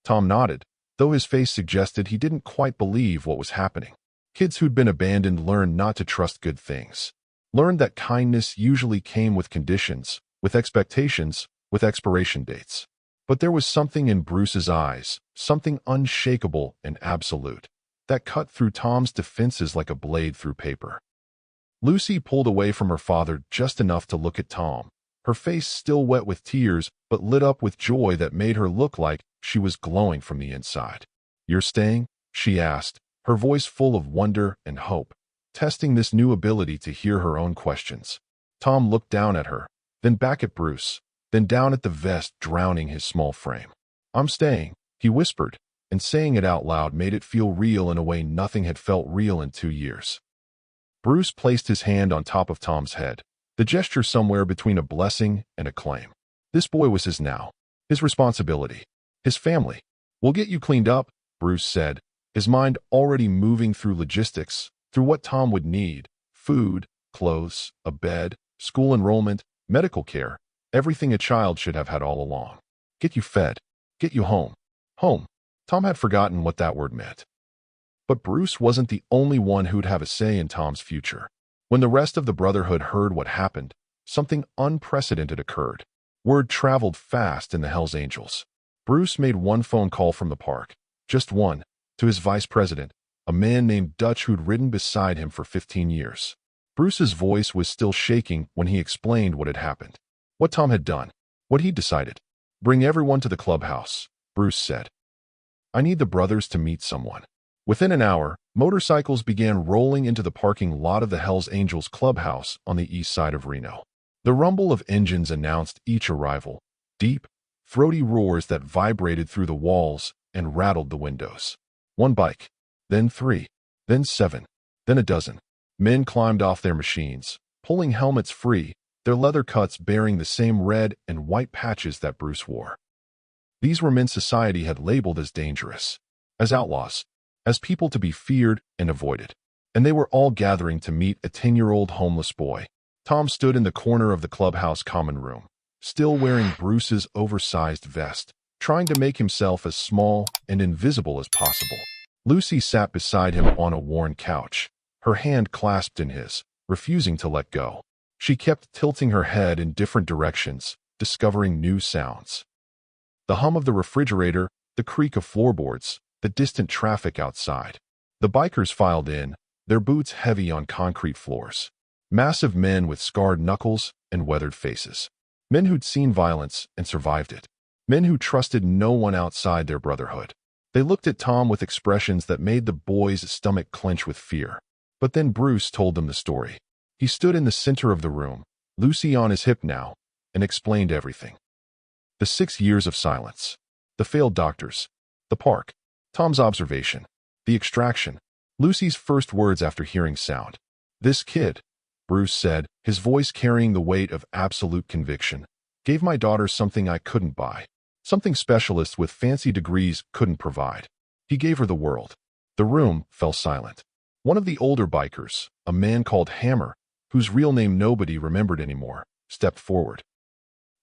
Tom nodded, though his face suggested he didn't quite believe what was happening. Kids who'd been abandoned learned not to trust good things. Learned that kindness usually came with conditions, with expectations, with expiration dates. But there was something in Bruce's eyes, something unshakable and absolute, that cut through Tom's defenses like a blade through paper. Lucy pulled away from her father just enough to look at Tom, her face still wet with tears but lit up with joy that made her look like she was glowing from the inside. "You're staying?" she asked, her voice full of wonder and hope, testing this new ability to hear her own questions. Tom looked down at her, then back at Bruce, then down at the vest drowning his small frame. "I'm staying," he whispered, and saying it out loud made it feel real in a way nothing had felt real in 2 years. Bruce placed his hand on top of Tom's head, the gesture somewhere between a blessing and a claim. This boy was his now, his responsibility, his family. "We'll get you cleaned up," Bruce said, his mind already moving through logistics, through what Tom would need: food, clothes, a bed, school enrollment, medical care, everything a child should have had all along. "Get you fed. Get you home." Home. Tom had forgotten what that word meant. But Bruce wasn't the only one who'd have a say in Tom's future. When the rest of the Brotherhood heard what happened, something unprecedented occurred. Word traveled fast in the Hells Angels. Bruce made one phone call from the park, just one, to his vice president, a man named Dutch who'd ridden beside him for 15 years. Bruce's voice was still shaking when he explained what had happened. What Tom had done. What he'd decided. Bring everyone to the clubhouse, Bruce said. I need the brothers to meet someone. Within an hour, motorcycles began rolling into the parking lot of the Hells Angels clubhouse on the east side of Reno. The rumble of engines announced each arrival, deep, throaty roars that vibrated through the walls and rattled the windows. One bike, then 3, then 7, then a dozen. Men climbed off their machines, pulling helmets free, their leather cuts bearing the same red and white patches that Bruce wore. These were men society had labeled as dangerous, as outlaws, as people to be feared and avoided. And they were all gathering to meet a 10-year-old homeless boy. Tom stood in the corner of the clubhouse common room, still wearing Bruce's oversized vest, trying to make himself as small and invisible as possible. Lucy sat beside him on a worn couch, her hand clasped in his, refusing to let go. She kept tilting her head in different directions, discovering new sounds. The hum of the refrigerator, the creak of floorboards, the distant traffic outside. The bikers filed in, their boots heavy on concrete floors. Massive men with scarred knuckles and weathered faces. Men who'd seen violence and survived it. Men who trusted no one outside their brotherhood. They looked at Tom with expressions that made the boy's stomach clench with fear. But then Bruce told them the story. He stood in the center of the room, Lucy on his hip now, and explained everything. The 6 years of silence. The failed doctors. The park. Tom's observation. The extraction. Lucy's first words after hearing sound. This kid, Bruce said, his voice carrying the weight of absolute conviction, gave my daughter something I couldn't buy. Something specialists with fancy degrees couldn't provide. He gave her the world. The room fell silent. One of the older bikers, a man called Hammer, whose real name nobody remembered anymore, stepped forward.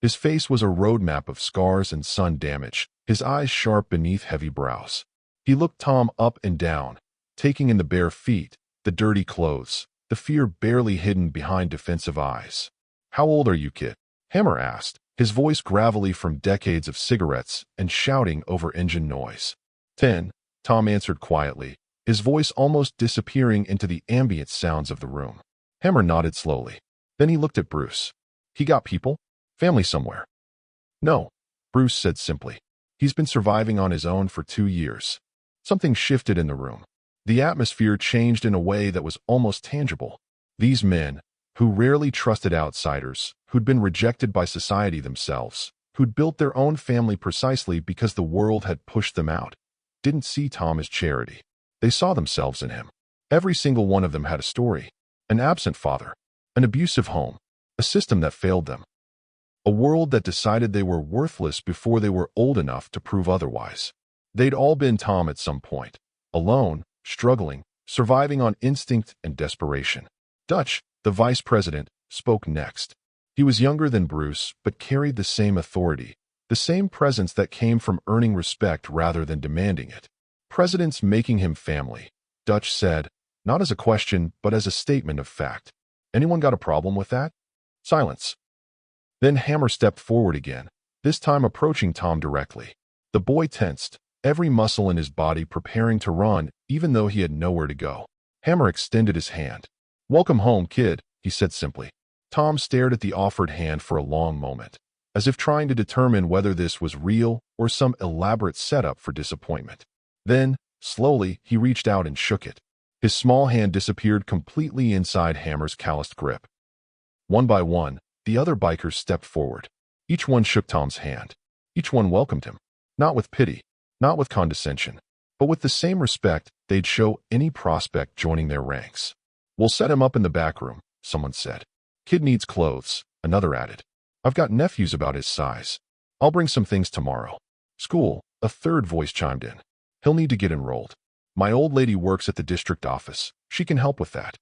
His face was a roadmap of scars and sun damage, his eyes sharp beneath heavy brows. He looked Tom up and down, taking in the bare feet, the dirty clothes, the fear barely hidden behind defensive eyes. How old are you, kid? Hammer asked, his voice gravelly from decades of cigarettes and shouting over engine noise. 10, Tom answered quietly, his voice almost disappearing into the ambient sounds of the room. Hammer nodded slowly. Then he looked at Bruce. He got people? Family somewhere? No, Bruce said simply. He's been surviving on his own for 2 years. Something shifted in the room. The atmosphere changed in a way that was almost tangible. These men, who rarely trusted outsiders, who'd been rejected by society themselves, who'd built their own family precisely because the world had pushed them out, didn't see Tom as charity. They saw themselves in him. Every single one of them had a story. An absent father, an abusive home, a system that failed them. A world that decided they were worthless before they were old enough to prove otherwise. They'd all been Tom at some point, alone, struggling, surviving on instinct and desperation. Dutch, the vice president, spoke next. He was younger than Bruce, but carried the same authority, the same presence that came from earning respect rather than demanding it. Presidents making him family, Dutch said, not as a question, but as a statement of fact. Anyone got a problem with that? Silence. Then Hammer stepped forward again, this time approaching Tom directly. The boy tensed, every muscle in his body preparing to run, even though he had nowhere to go. Hammer extended his hand. Welcome home, kid, he said simply. Tom stared at the offered hand for a long moment, as if trying to determine whether this was real or some elaborate setup for disappointment. Then, slowly, he reached out and shook it. His small hand disappeared completely inside Hammer's calloused grip. One by one, the other bikers stepped forward. Each one shook Tom's hand. Each one welcomed him. Not with pity, not with condescension, but with the same respect they'd show any prospect joining their ranks. We'll set him up in the back room, someone said. Kid needs clothes, another added. I've got nephews about his size. I'll bring some things tomorrow. School, a third voice chimed in. He'll need to get enrolled. My old lady works at the district office. She can help with that.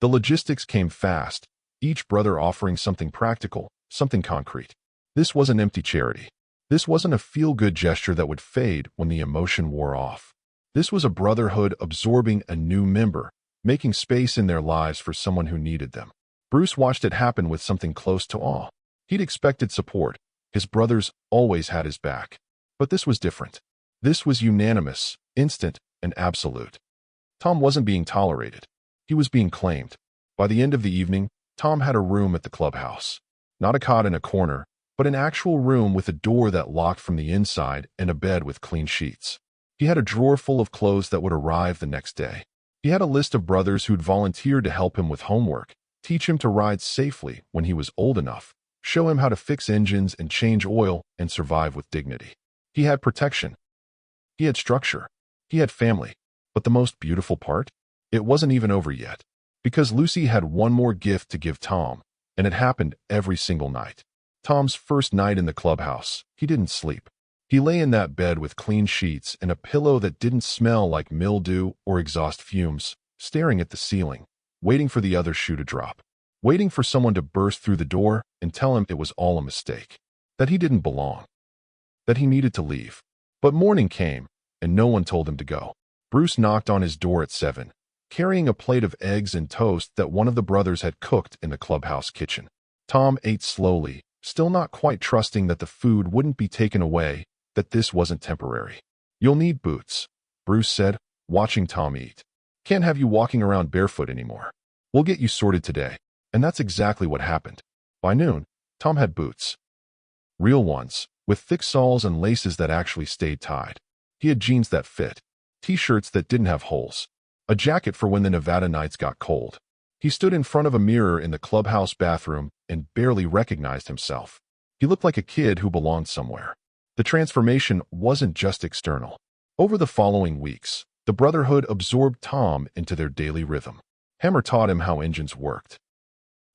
The logistics came fast, each brother offering something practical, something concrete. This wasn't empty charity. This wasn't a feel-good gesture that would fade when the emotion wore off. This was a brotherhood absorbing a new member, making space in their lives for someone who needed them. Bruce watched it happen with something close to awe. He'd expected support. His brothers always had his back. But this was different. This was unanimous, instant, and absolute. Tom wasn't being tolerated. He was being claimed. By the end of the evening, Tom had a room at the clubhouse. Not a cot in a corner, but an actual room with a door that locked from the inside and a bed with clean sheets. He had a drawer full of clothes that would arrive the next day. He had a list of brothers who'd volunteered to help him with homework, teach him to ride safely when he was old enough, show him how to fix engines and change oil and survive with dignity. He had protection. He had structure. He had family. But the most beautiful part? It wasn't even over yet. Because Lucy had one more gift to give Tom, and it happened every single night. Tom's first night in the clubhouse, he didn't sleep. He lay in that bed with clean sheets and a pillow that didn't smell like mildew or exhaust fumes, staring at the ceiling, waiting for the other shoe to drop, waiting for someone to burst through the door and tell him it was all a mistake, that he didn't belong, that he needed to leave. But morning came, and no one told him to go. Bruce knocked on his door at 7, carrying a plate of eggs and toast that one of the brothers had cooked in the clubhouse kitchen. Tom ate slowly, still not quite trusting that the food wouldn't be taken away, that this wasn't temporary. "You'll need boots," Bruce said, watching Tom eat. "Can't have you walking around barefoot anymore. We'll get you sorted today." And that's exactly what happened. By noon, Tom had boots. Real ones, with thick soles and laces that actually stayed tied. He had jeans that fit, t-shirts that didn't have holes, a jacket for when the Nevada nights got cold. He stood in front of a mirror in the clubhouse bathroom and barely recognized himself. He looked like a kid who belonged somewhere. The transformation wasn't just external. Over the following weeks, the Brotherhood absorbed Tom into their daily rhythm. Hammer taught him how engines worked,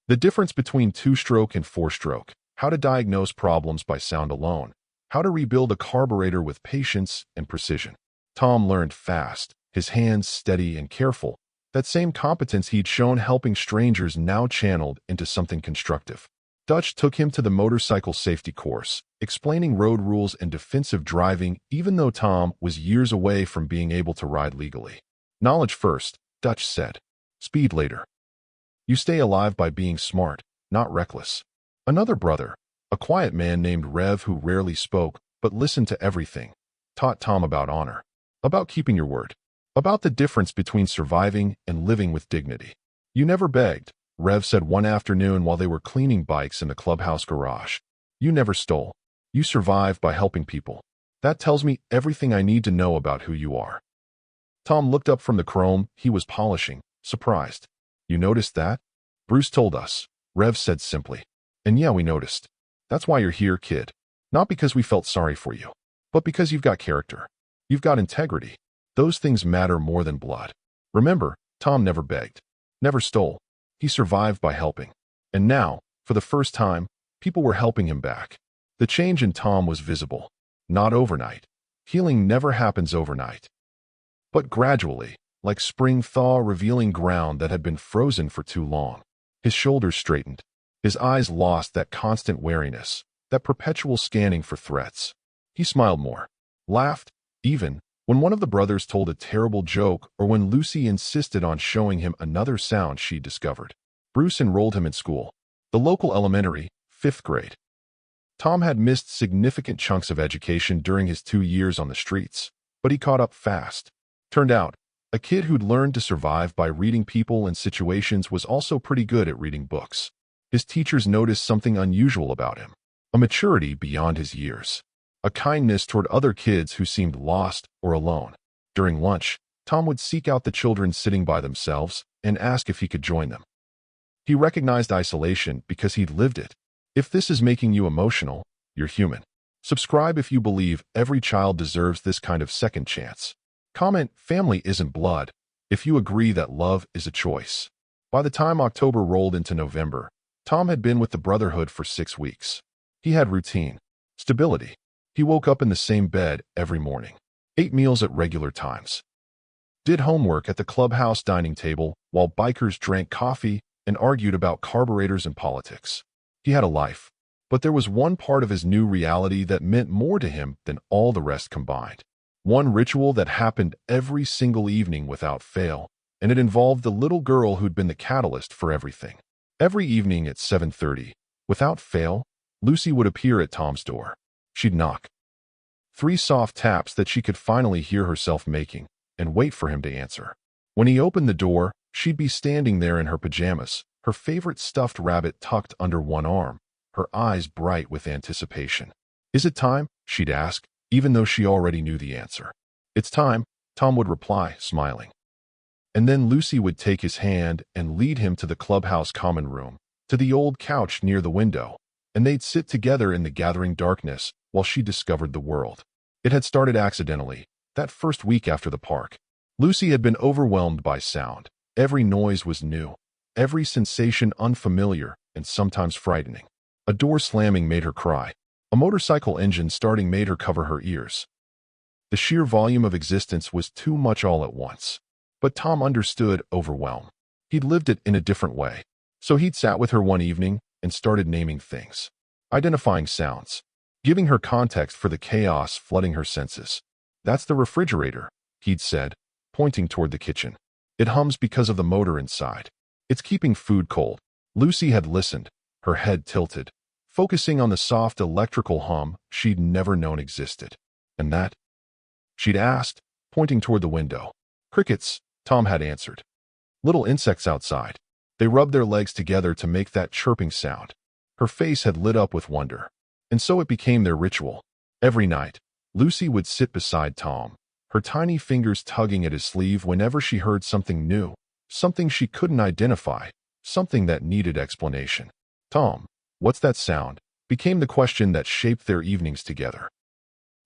the difference between two-stroke and four-stroke, how to diagnose problems by sound alone, how to rebuild a carburetor with patience and precision. Tom learned fast, his hands steady and careful, that same competence he'd shown helping strangers now channeled into something constructive. Dutch took him to the motorcycle safety course, explaining road rules and defensive driving even though Tom was years away from being able to ride legally. "Knowledge first," Dutch said. "Speed later. You stay alive by being smart, not reckless." Another brother, a quiet man named Rev who rarely spoke but listened to everything, taught Tom about honor, about keeping your word, about the difference between surviving and living with dignity. "You never begged," Rev said one afternoon while they were cleaning bikes in the clubhouse garage. "You never stole. You survived by helping people. That tells me everything I need to know about who you are." Tom looked up from the chrome he was polishing, surprised. "You noticed that?" "Bruce told us," Rev said simply. "And yeah, we noticed. That's why you're here, kid. Not because we felt sorry for you, but because you've got character. You've got integrity. Those things matter more than blood." Remember, Tom never begged, never stole. He survived by helping. And now, for the first time, people were helping him back. The change in Tom was visible. Not overnight. Healing never happens overnight. But gradually, like spring thaw revealing ground that had been frozen for too long. His shoulders straightened. His eyes lost that constant wariness, that perpetual scanning for threats. He smiled more, laughed, even when one of the brothers told a terrible joke or when Lucy insisted on showing him another sound she'd discovered. Bruce enrolled him in school, the local elementary, 5th grade. Tom had missed significant chunks of education during his 2 years on the streets, but he caught up fast. Turned out, a kid who'd learned to survive by reading people and situations was also pretty good at reading books. His teachers noticed something unusual about him, a maturity beyond his years, a kindness toward other kids who seemed lost or alone. During lunch, Tom would seek out the children sitting by themselves and ask if he could join them. He recognized isolation because he'd lived it. If this is making you emotional, you're human. Subscribe if you believe every child deserves this kind of second chance. Comment, "Family isn't blood," if you agree that love is a choice. By the time October rolled into November, Tom had been with the Brotherhood for 6 weeks. He had routine, stability. He woke up in the same bed every morning, ate meals at regular times, did homework at the clubhouse dining table while bikers drank coffee and argued about carburetors and politics. He had a life, but there was one part of his new reality that meant more to him than all the rest combined. One ritual that happened every single evening without fail, and it involved the little girl who'd been the catalyst for everything. Every evening at 7:30, without fail, Lucy would appear at Tom's door. She'd knock. 3 soft taps that she could finally hear herself making, and wait for him to answer. When he opened the door, she'd be standing there in her pajamas, her favorite stuffed rabbit tucked under one arm, her eyes bright with anticipation. "Is it time?" she'd ask, even though she already knew the answer. "It's time," Tom would reply, smiling. And then Lucy would take his hand and lead him to the clubhouse common room, to the old couch near the window, and they'd sit together in the gathering darkness while she discovered the world. It had started accidentally, that first week after the park. Lucy had been overwhelmed by sound. Every noise was new, every sensation unfamiliar and sometimes frightening. A door slamming made her cry. A motorcycle engine starting made her cover her ears. The sheer volume of existence was too much all at once. But Tom understood overwhelm. He'd lived it in a different way. So he'd sat with her one evening and started naming things, identifying sounds, giving her context for the chaos flooding her senses. "That's the refrigerator," he'd said, pointing toward the kitchen. "It hums because of the motor inside. It's keeping food cold." Lucy had listened, her head tilted, focusing on the soft electrical hum she'd never known existed. "And that?" she'd asked, pointing toward the window. "Crickets," Tom had answered. "Little insects outside. They rubbed their legs together to make that chirping sound." Her face had lit up with wonder. And so it became their ritual. Every night, Lucy would sit beside Tom, her tiny fingers tugging at his sleeve whenever she heard something new, something she couldn't identify, something that needed explanation. "Tom, what's that sound?" became the question that shaped their evenings together.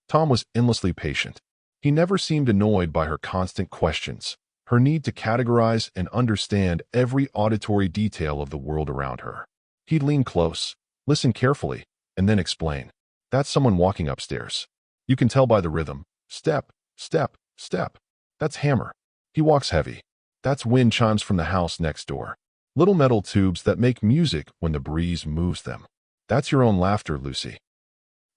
Tom was endlessly patient. He never seemed annoyed by her constant questions, her need to categorize and understand every auditory detail of the world around her. He'd lean close, listen carefully, and then explain. "That's someone walking upstairs. You can tell by the rhythm. Step, step, step. That's Hammer. He walks heavy. That's wind chimes from the house next door. Little metal tubes that make music when the breeze moves them. That's your own laughter, Lucy.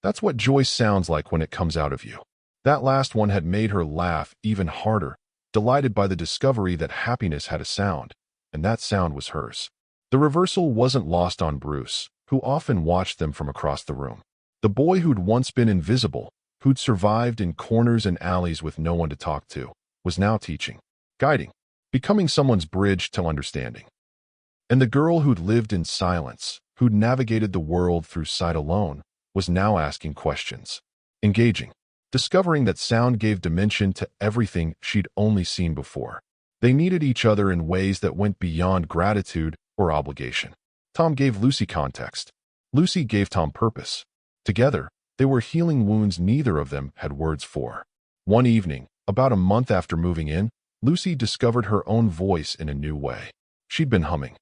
That's what joy sounds like when it comes out of you." That last one had made her laugh even harder, delighted by the discovery that happiness had a sound, and that sound was hers. The reversal wasn't lost on Bruce, who often watched them from across the room. The boy who'd once been invisible, who'd survived in corners and alleys with no one to talk to, was now teaching, guiding, becoming someone's bridge to understanding. And the girl who'd lived in silence, who'd navigated the world through sight alone, was now asking questions, engaging, discovering that sound gave dimension to everything she'd only seen before. They needed each other in ways that went beyond gratitude or obligation. Tom gave Lucy context. Lucy gave Tom purpose. Together, they were healing wounds neither of them had words for. One evening, about a month after moving in, Lucy discovered her own voice in a new way. She'd been humming,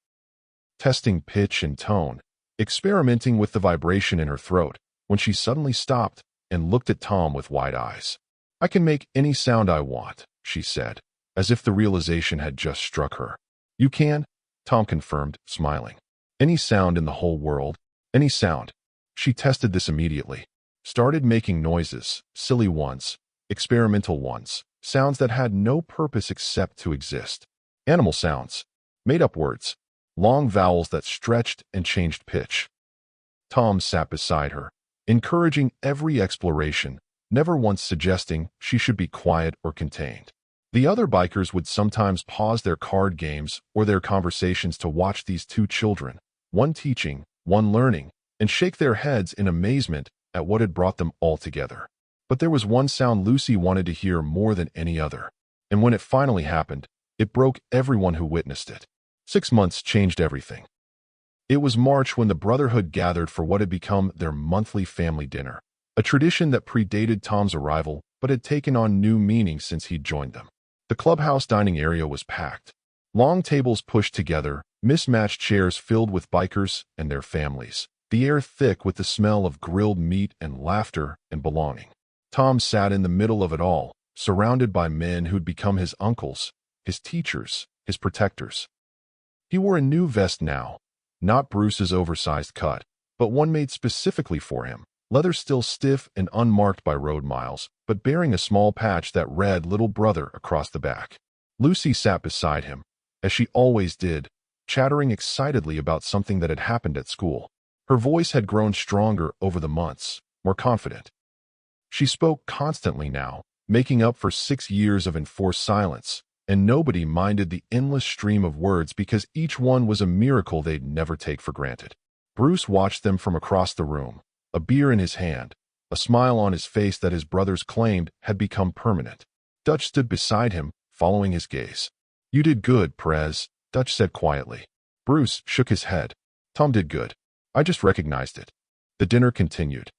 testing pitch and tone, experimenting with the vibration in her throat, when she suddenly stopped and looked at Tom with wide eyes. "I can make any sound I want," she said, as if the realization had just struck her. "You can?" Tom confirmed, smiling. "Any sound in the whole world, any sound." She tested this immediately. Started making noises, silly ones, experimental ones, sounds that had no purpose except to exist. Animal sounds, made-up words, long vowels that stretched and changed pitch. Tom sat beside her, encouraging every exploration, never once suggesting she should be quiet or contained. The other bikers would sometimes pause their card games or their conversations to watch these two children, one teaching, one learning, and shake their heads in amazement at what had brought them all together. But there was one sound Lucy wanted to hear more than any other, and when it finally happened, it broke everyone who witnessed it. 6 months changed everything. It was March when the Brotherhood gathered for what had become their monthly family dinner, a tradition that predated Tom's arrival but had taken on new meaning since he'd joined them. The clubhouse dining area was packed. Long tables pushed together, mismatched chairs filled with bikers and their families, the air thick with the smell of grilled meat and laughter and belonging. Tom sat in the middle of it all, surrounded by men who'd become his uncles, his teachers, his protectors. He wore a new vest now, not Bruce's oversized cut, but one made specifically for him, leather still stiff and unmarked by road miles, but bearing a small patch that read "Little Brother" across the back. Lucy sat beside him, as she always did, chattering excitedly about something that had happened at school. Her voice had grown stronger over the months, more confident. She spoke constantly now, making up for 6 years of enforced silence, and nobody minded the endless stream of words because each one was a miracle they'd never take for granted. Bruce watched them from across the room, a beer in his hand, a smile on his face that his brothers claimed had become permanent. Dutch stood beside him, following his gaze. "You did good, Perez," Dutch said quietly. Bruce shook his head. "Tom did good. I just recognized it." The dinner continued.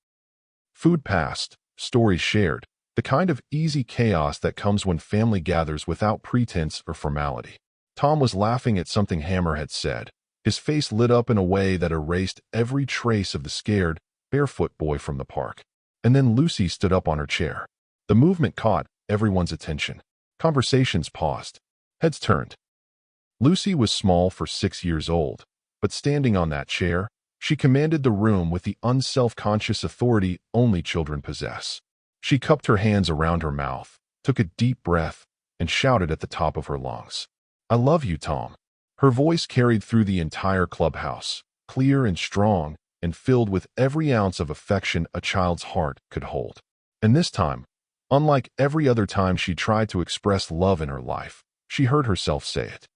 Food passed, stories shared, the kind of easy chaos that comes when family gathers without pretense or formality. Tom was laughing at something Hammer had said. His face lit up in a way that erased every trace of the scared, barefoot boy from the park. And then Lucy stood up on her chair. The movement caught everyone's attention. Conversations paused. Heads turned. Lucy was small for 6 years old, but standing on that chair, she commanded the room with the unself-conscious authority only children possess. She cupped her hands around her mouth, took a deep breath, and shouted at the top of her lungs, "I love you, Tom." Her voice carried through the entire clubhouse, clear and strong, and filled with every ounce of affection a child's heart could hold. And this time, unlike every other time she tried to express love in her life, she heard herself say it.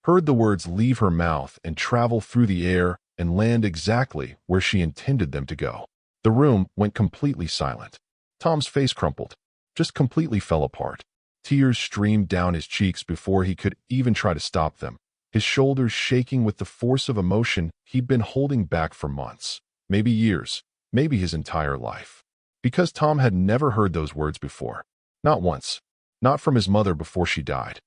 Heard the words leave her mouth and travel through the air and land exactly where she intended them to go. The room went completely silent. Tom's face crumpled, just completely fell apart. Tears streamed down his cheeks before he could even try to stop them, his shoulders shaking with the force of emotion he'd been holding back for months, maybe years, maybe his entire life. Because Tom had never heard those words before. Not once. Not from his mother before she died.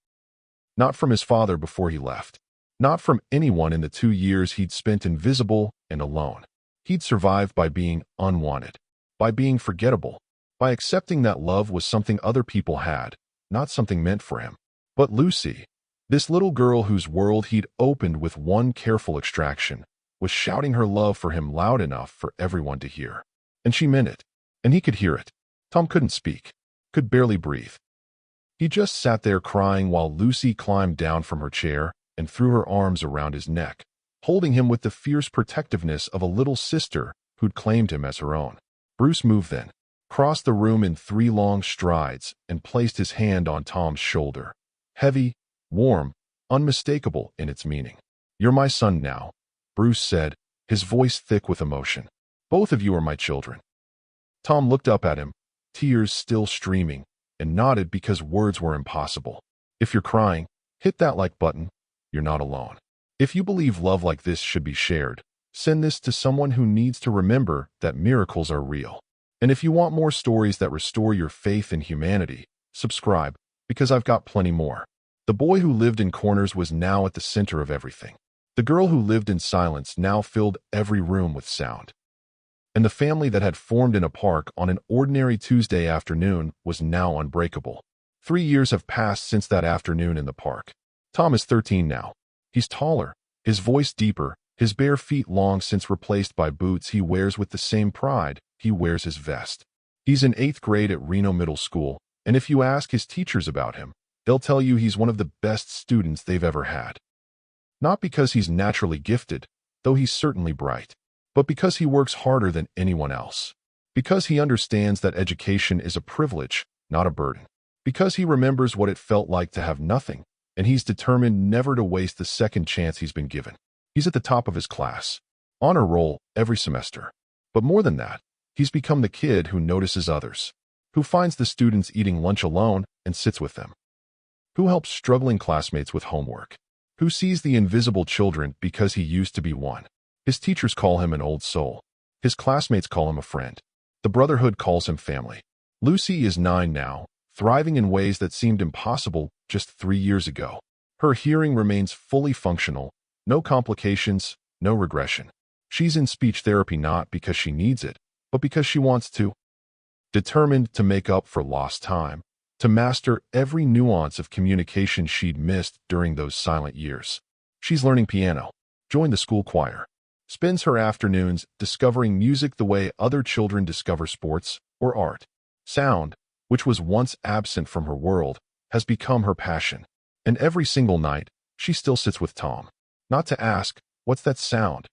Not from his father before he left. Not from anyone in the 2 years he'd spent invisible and alone. He'd survived by being unwanted, by being forgettable, by accepting that love was something other people had, not something meant for him. But Lucy, this little girl whose world he'd opened with one careful extraction, was shouting her love for him loud enough for everyone to hear. And she meant it. And he could hear it. Tom couldn't speak, could barely breathe. He just sat there crying while Lucy climbed down from her chair and threw her arms around his neck, holding him with the fierce protectiveness of a little sister who'd claimed him as her own. Bruce moved then, crossed the room in 3 long strides, and placed his hand on Tom's shoulder. Heavy, warm, unmistakable in its meaning. "You're my son now," Bruce said, his voice thick with emotion. "Both of you are my children." Tom looked up at him, tears still streaming, and nodded because words were impossible. "If you're crying, hit that like button. You're not alone. If you believe love like this should be shared, send this to someone who needs to remember that miracles are real. And if you want more stories that restore your faith in humanity, subscribe, because I've got plenty more." The boy who lived in corners was now at the center of everything. The girl who lived in silence now filled every room with sound. And the family that had formed in a park on an ordinary Tuesday afternoon was now unbreakable. 3 years have passed since that afternoon in the park. Tom is 13 now. He's taller, his voice deeper, his bare feet long since replaced by boots he wears with the same pride he wears his vest. He's in 8th grade at Reno Middle School, and if you ask his teachers about him, they'll tell you he's one of the best students they've ever had. Not because he's naturally gifted, though he's certainly bright, but because he works harder than anyone else. Because he understands that education is a privilege, not a burden. Because he remembers what it felt like to have nothing, and he's determined never to waste the second chance he's been given. He's at the top of his class, honor roll every semester. But more than that, he's become the kid who notices others, who finds the students eating lunch alone and sits with them, who helps struggling classmates with homework, who sees the invisible children because he used to be one. His teachers call him an old soul. His classmates call him a friend. The brotherhood calls him family. Lucy is 9 now, thriving in ways that seemed impossible just 3 years ago. Her hearing remains fully functional, no complications, no regression. She's in speech therapy not because she needs it, but because she wants to. Determined to make up for lost time, to master every nuance of communication she'd missed during those silent years. She's learning piano, joined the school choir, spends her afternoons discovering music the way other children discover sports or art. Sound, which was once absent from her world, has become her passion. And every single night, she still sits with Tom. Not to ask, "What's that sound?"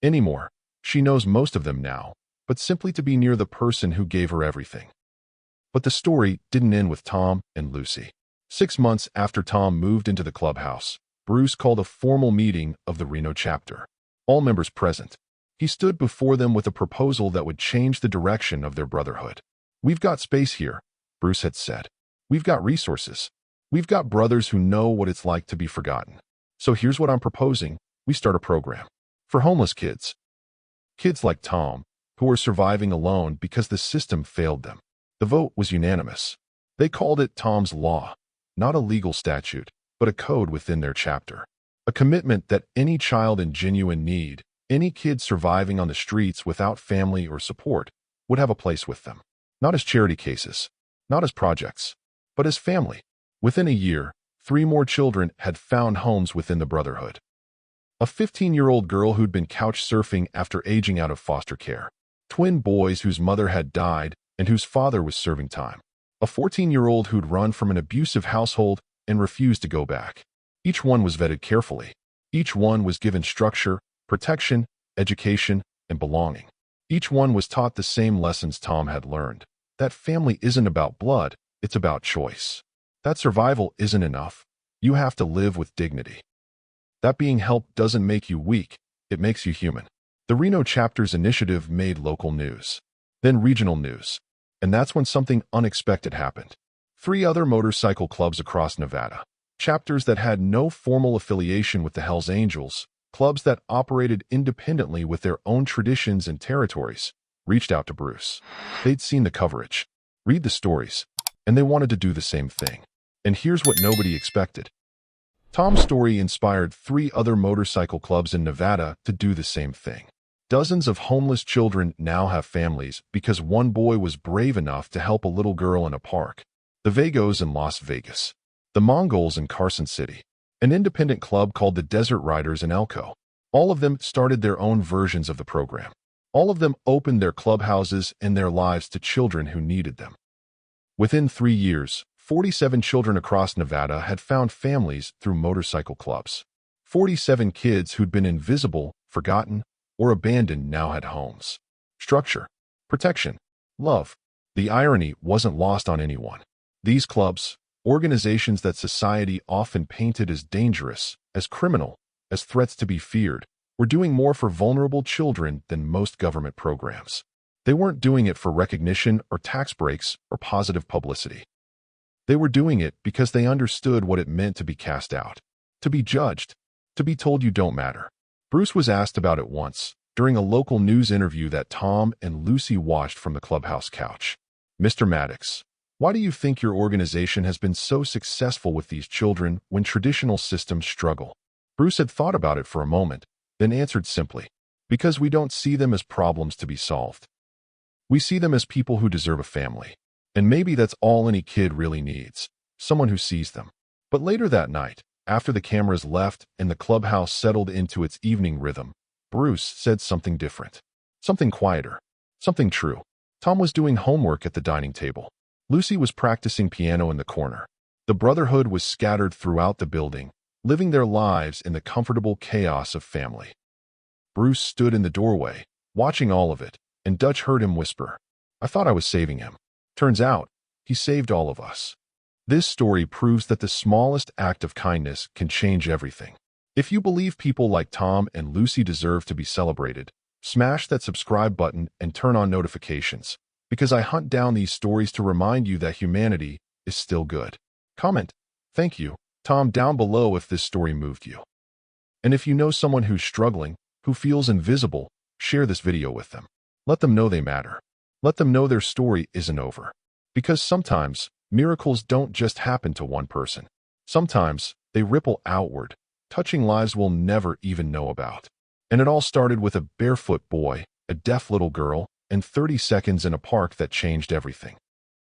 anymore. She knows most of them now, but simply to be near the person who gave her everything. But the story didn't end with Tom and Lucy. 6 months after Tom moved into the clubhouse, Bruce called a formal meeting of the Reno chapter. All members present. He stood before them with a proposal that would change the direction of their brotherhood. "We've got space here," Bruce had said. "We've got resources. We've got brothers who know what it's like to be forgotten. So here's what I'm proposing. We start a program for homeless kids. Kids like Tom, who are surviving alone because the system failed them." The vote was unanimous. They called it Tom's Law, not a legal statute, but a code within their chapter. A commitment that any child in genuine need, any kid surviving on the streets without family or support, would have a place with them. Not as charity cases, not as projects, but as family. Within a year, 3 more children had found homes within the Brotherhood. A 15-year-old girl who'd been couch surfing after aging out of foster care. Twin boys whose mother had died and whose father was serving time. A 14-year-old who'd run from an abusive household and refused to go back. Each one was vetted carefully. Each one was given structure, protection, education, and belonging. Each one was taught the same lessons Tom had learned. That family isn't about blood, it's about choice. That survival isn't enough. You have to live with dignity. That being helped doesn't make you weak, it makes you human. The Reno chapter's initiative made local news, then regional news. And that's when something unexpected happened. 3 other motorcycle clubs across Nevada, chapters that had no formal affiliation with the Hells Angels, clubs that operated independently with their own traditions and territories, reached out to Bruce. They'd seen the coverage, read the stories, and they wanted to do the same thing. And here's what nobody expected. Tom's story inspired 3 other motorcycle clubs in Nevada to do the same thing. Dozens of homeless children now have families because one boy was brave enough to help a little girl in a park. The Vagos in Las Vegas. The Mongols in Carson City. An independent club called the Desert Riders in Elko. All of them started their own versions of the program. All of them opened their clubhouses and their lives to children who needed them. Within 3 years, 47 children across Nevada had found families through motorcycle clubs. 47 kids who'd been invisible, forgotten, or abandoned now had homes. Structure, protection, love. The irony wasn't lost on anyone. These clubs, organizations that society often painted as dangerous, as criminal, as threats to be feared, were doing more for vulnerable children than most government programs. They weren't doing it for recognition or tax breaks or positive publicity. They were doing it because they understood what it meant to be cast out, to be judged, to be told you don't matter. Bruce was asked about it once, during a local news interview that Tom and Lucy watched from the clubhouse couch. "Mr. Maddox, why do you think your organization has been so successful with these children when traditional systems struggle?" Bruce had thought about it for a moment, then answered simply, "Because we don't see them as problems to be solved. We see them as people who deserve a family. And maybe that's all any kid really needs, someone who sees them." But later that night, after the cameras left and the clubhouse settled into its evening rhythm, Bruce said something different. Something quieter. Something true. Tom was doing homework at the dining table. Lucy was practicing piano in the corner. The brotherhood was scattered throughout the building, living their lives in the comfortable chaos of family. Bruce stood in the doorway, watching all of it, and Dutch heard him whisper, "I thought I was saving him. Turns out, he saved all of us." This story proves that the smallest act of kindness can change everything. If you believe people like Tom and Lucy deserve to be celebrated, smash that subscribe button and turn on notifications, because I hunt down these stories to remind you that humanity is still good. Comment, "Thank you, Tom," down below if this story moved you. And if you know someone who's struggling, who feels invisible, share this video with them. Let them know they matter. Let them know their story isn't over. Because sometimes, miracles don't just happen to one person. Sometimes, they ripple outward, touching lives we'll never even know about. And it all started with a barefoot boy, a deaf little girl, and 30 seconds in a park that changed everything.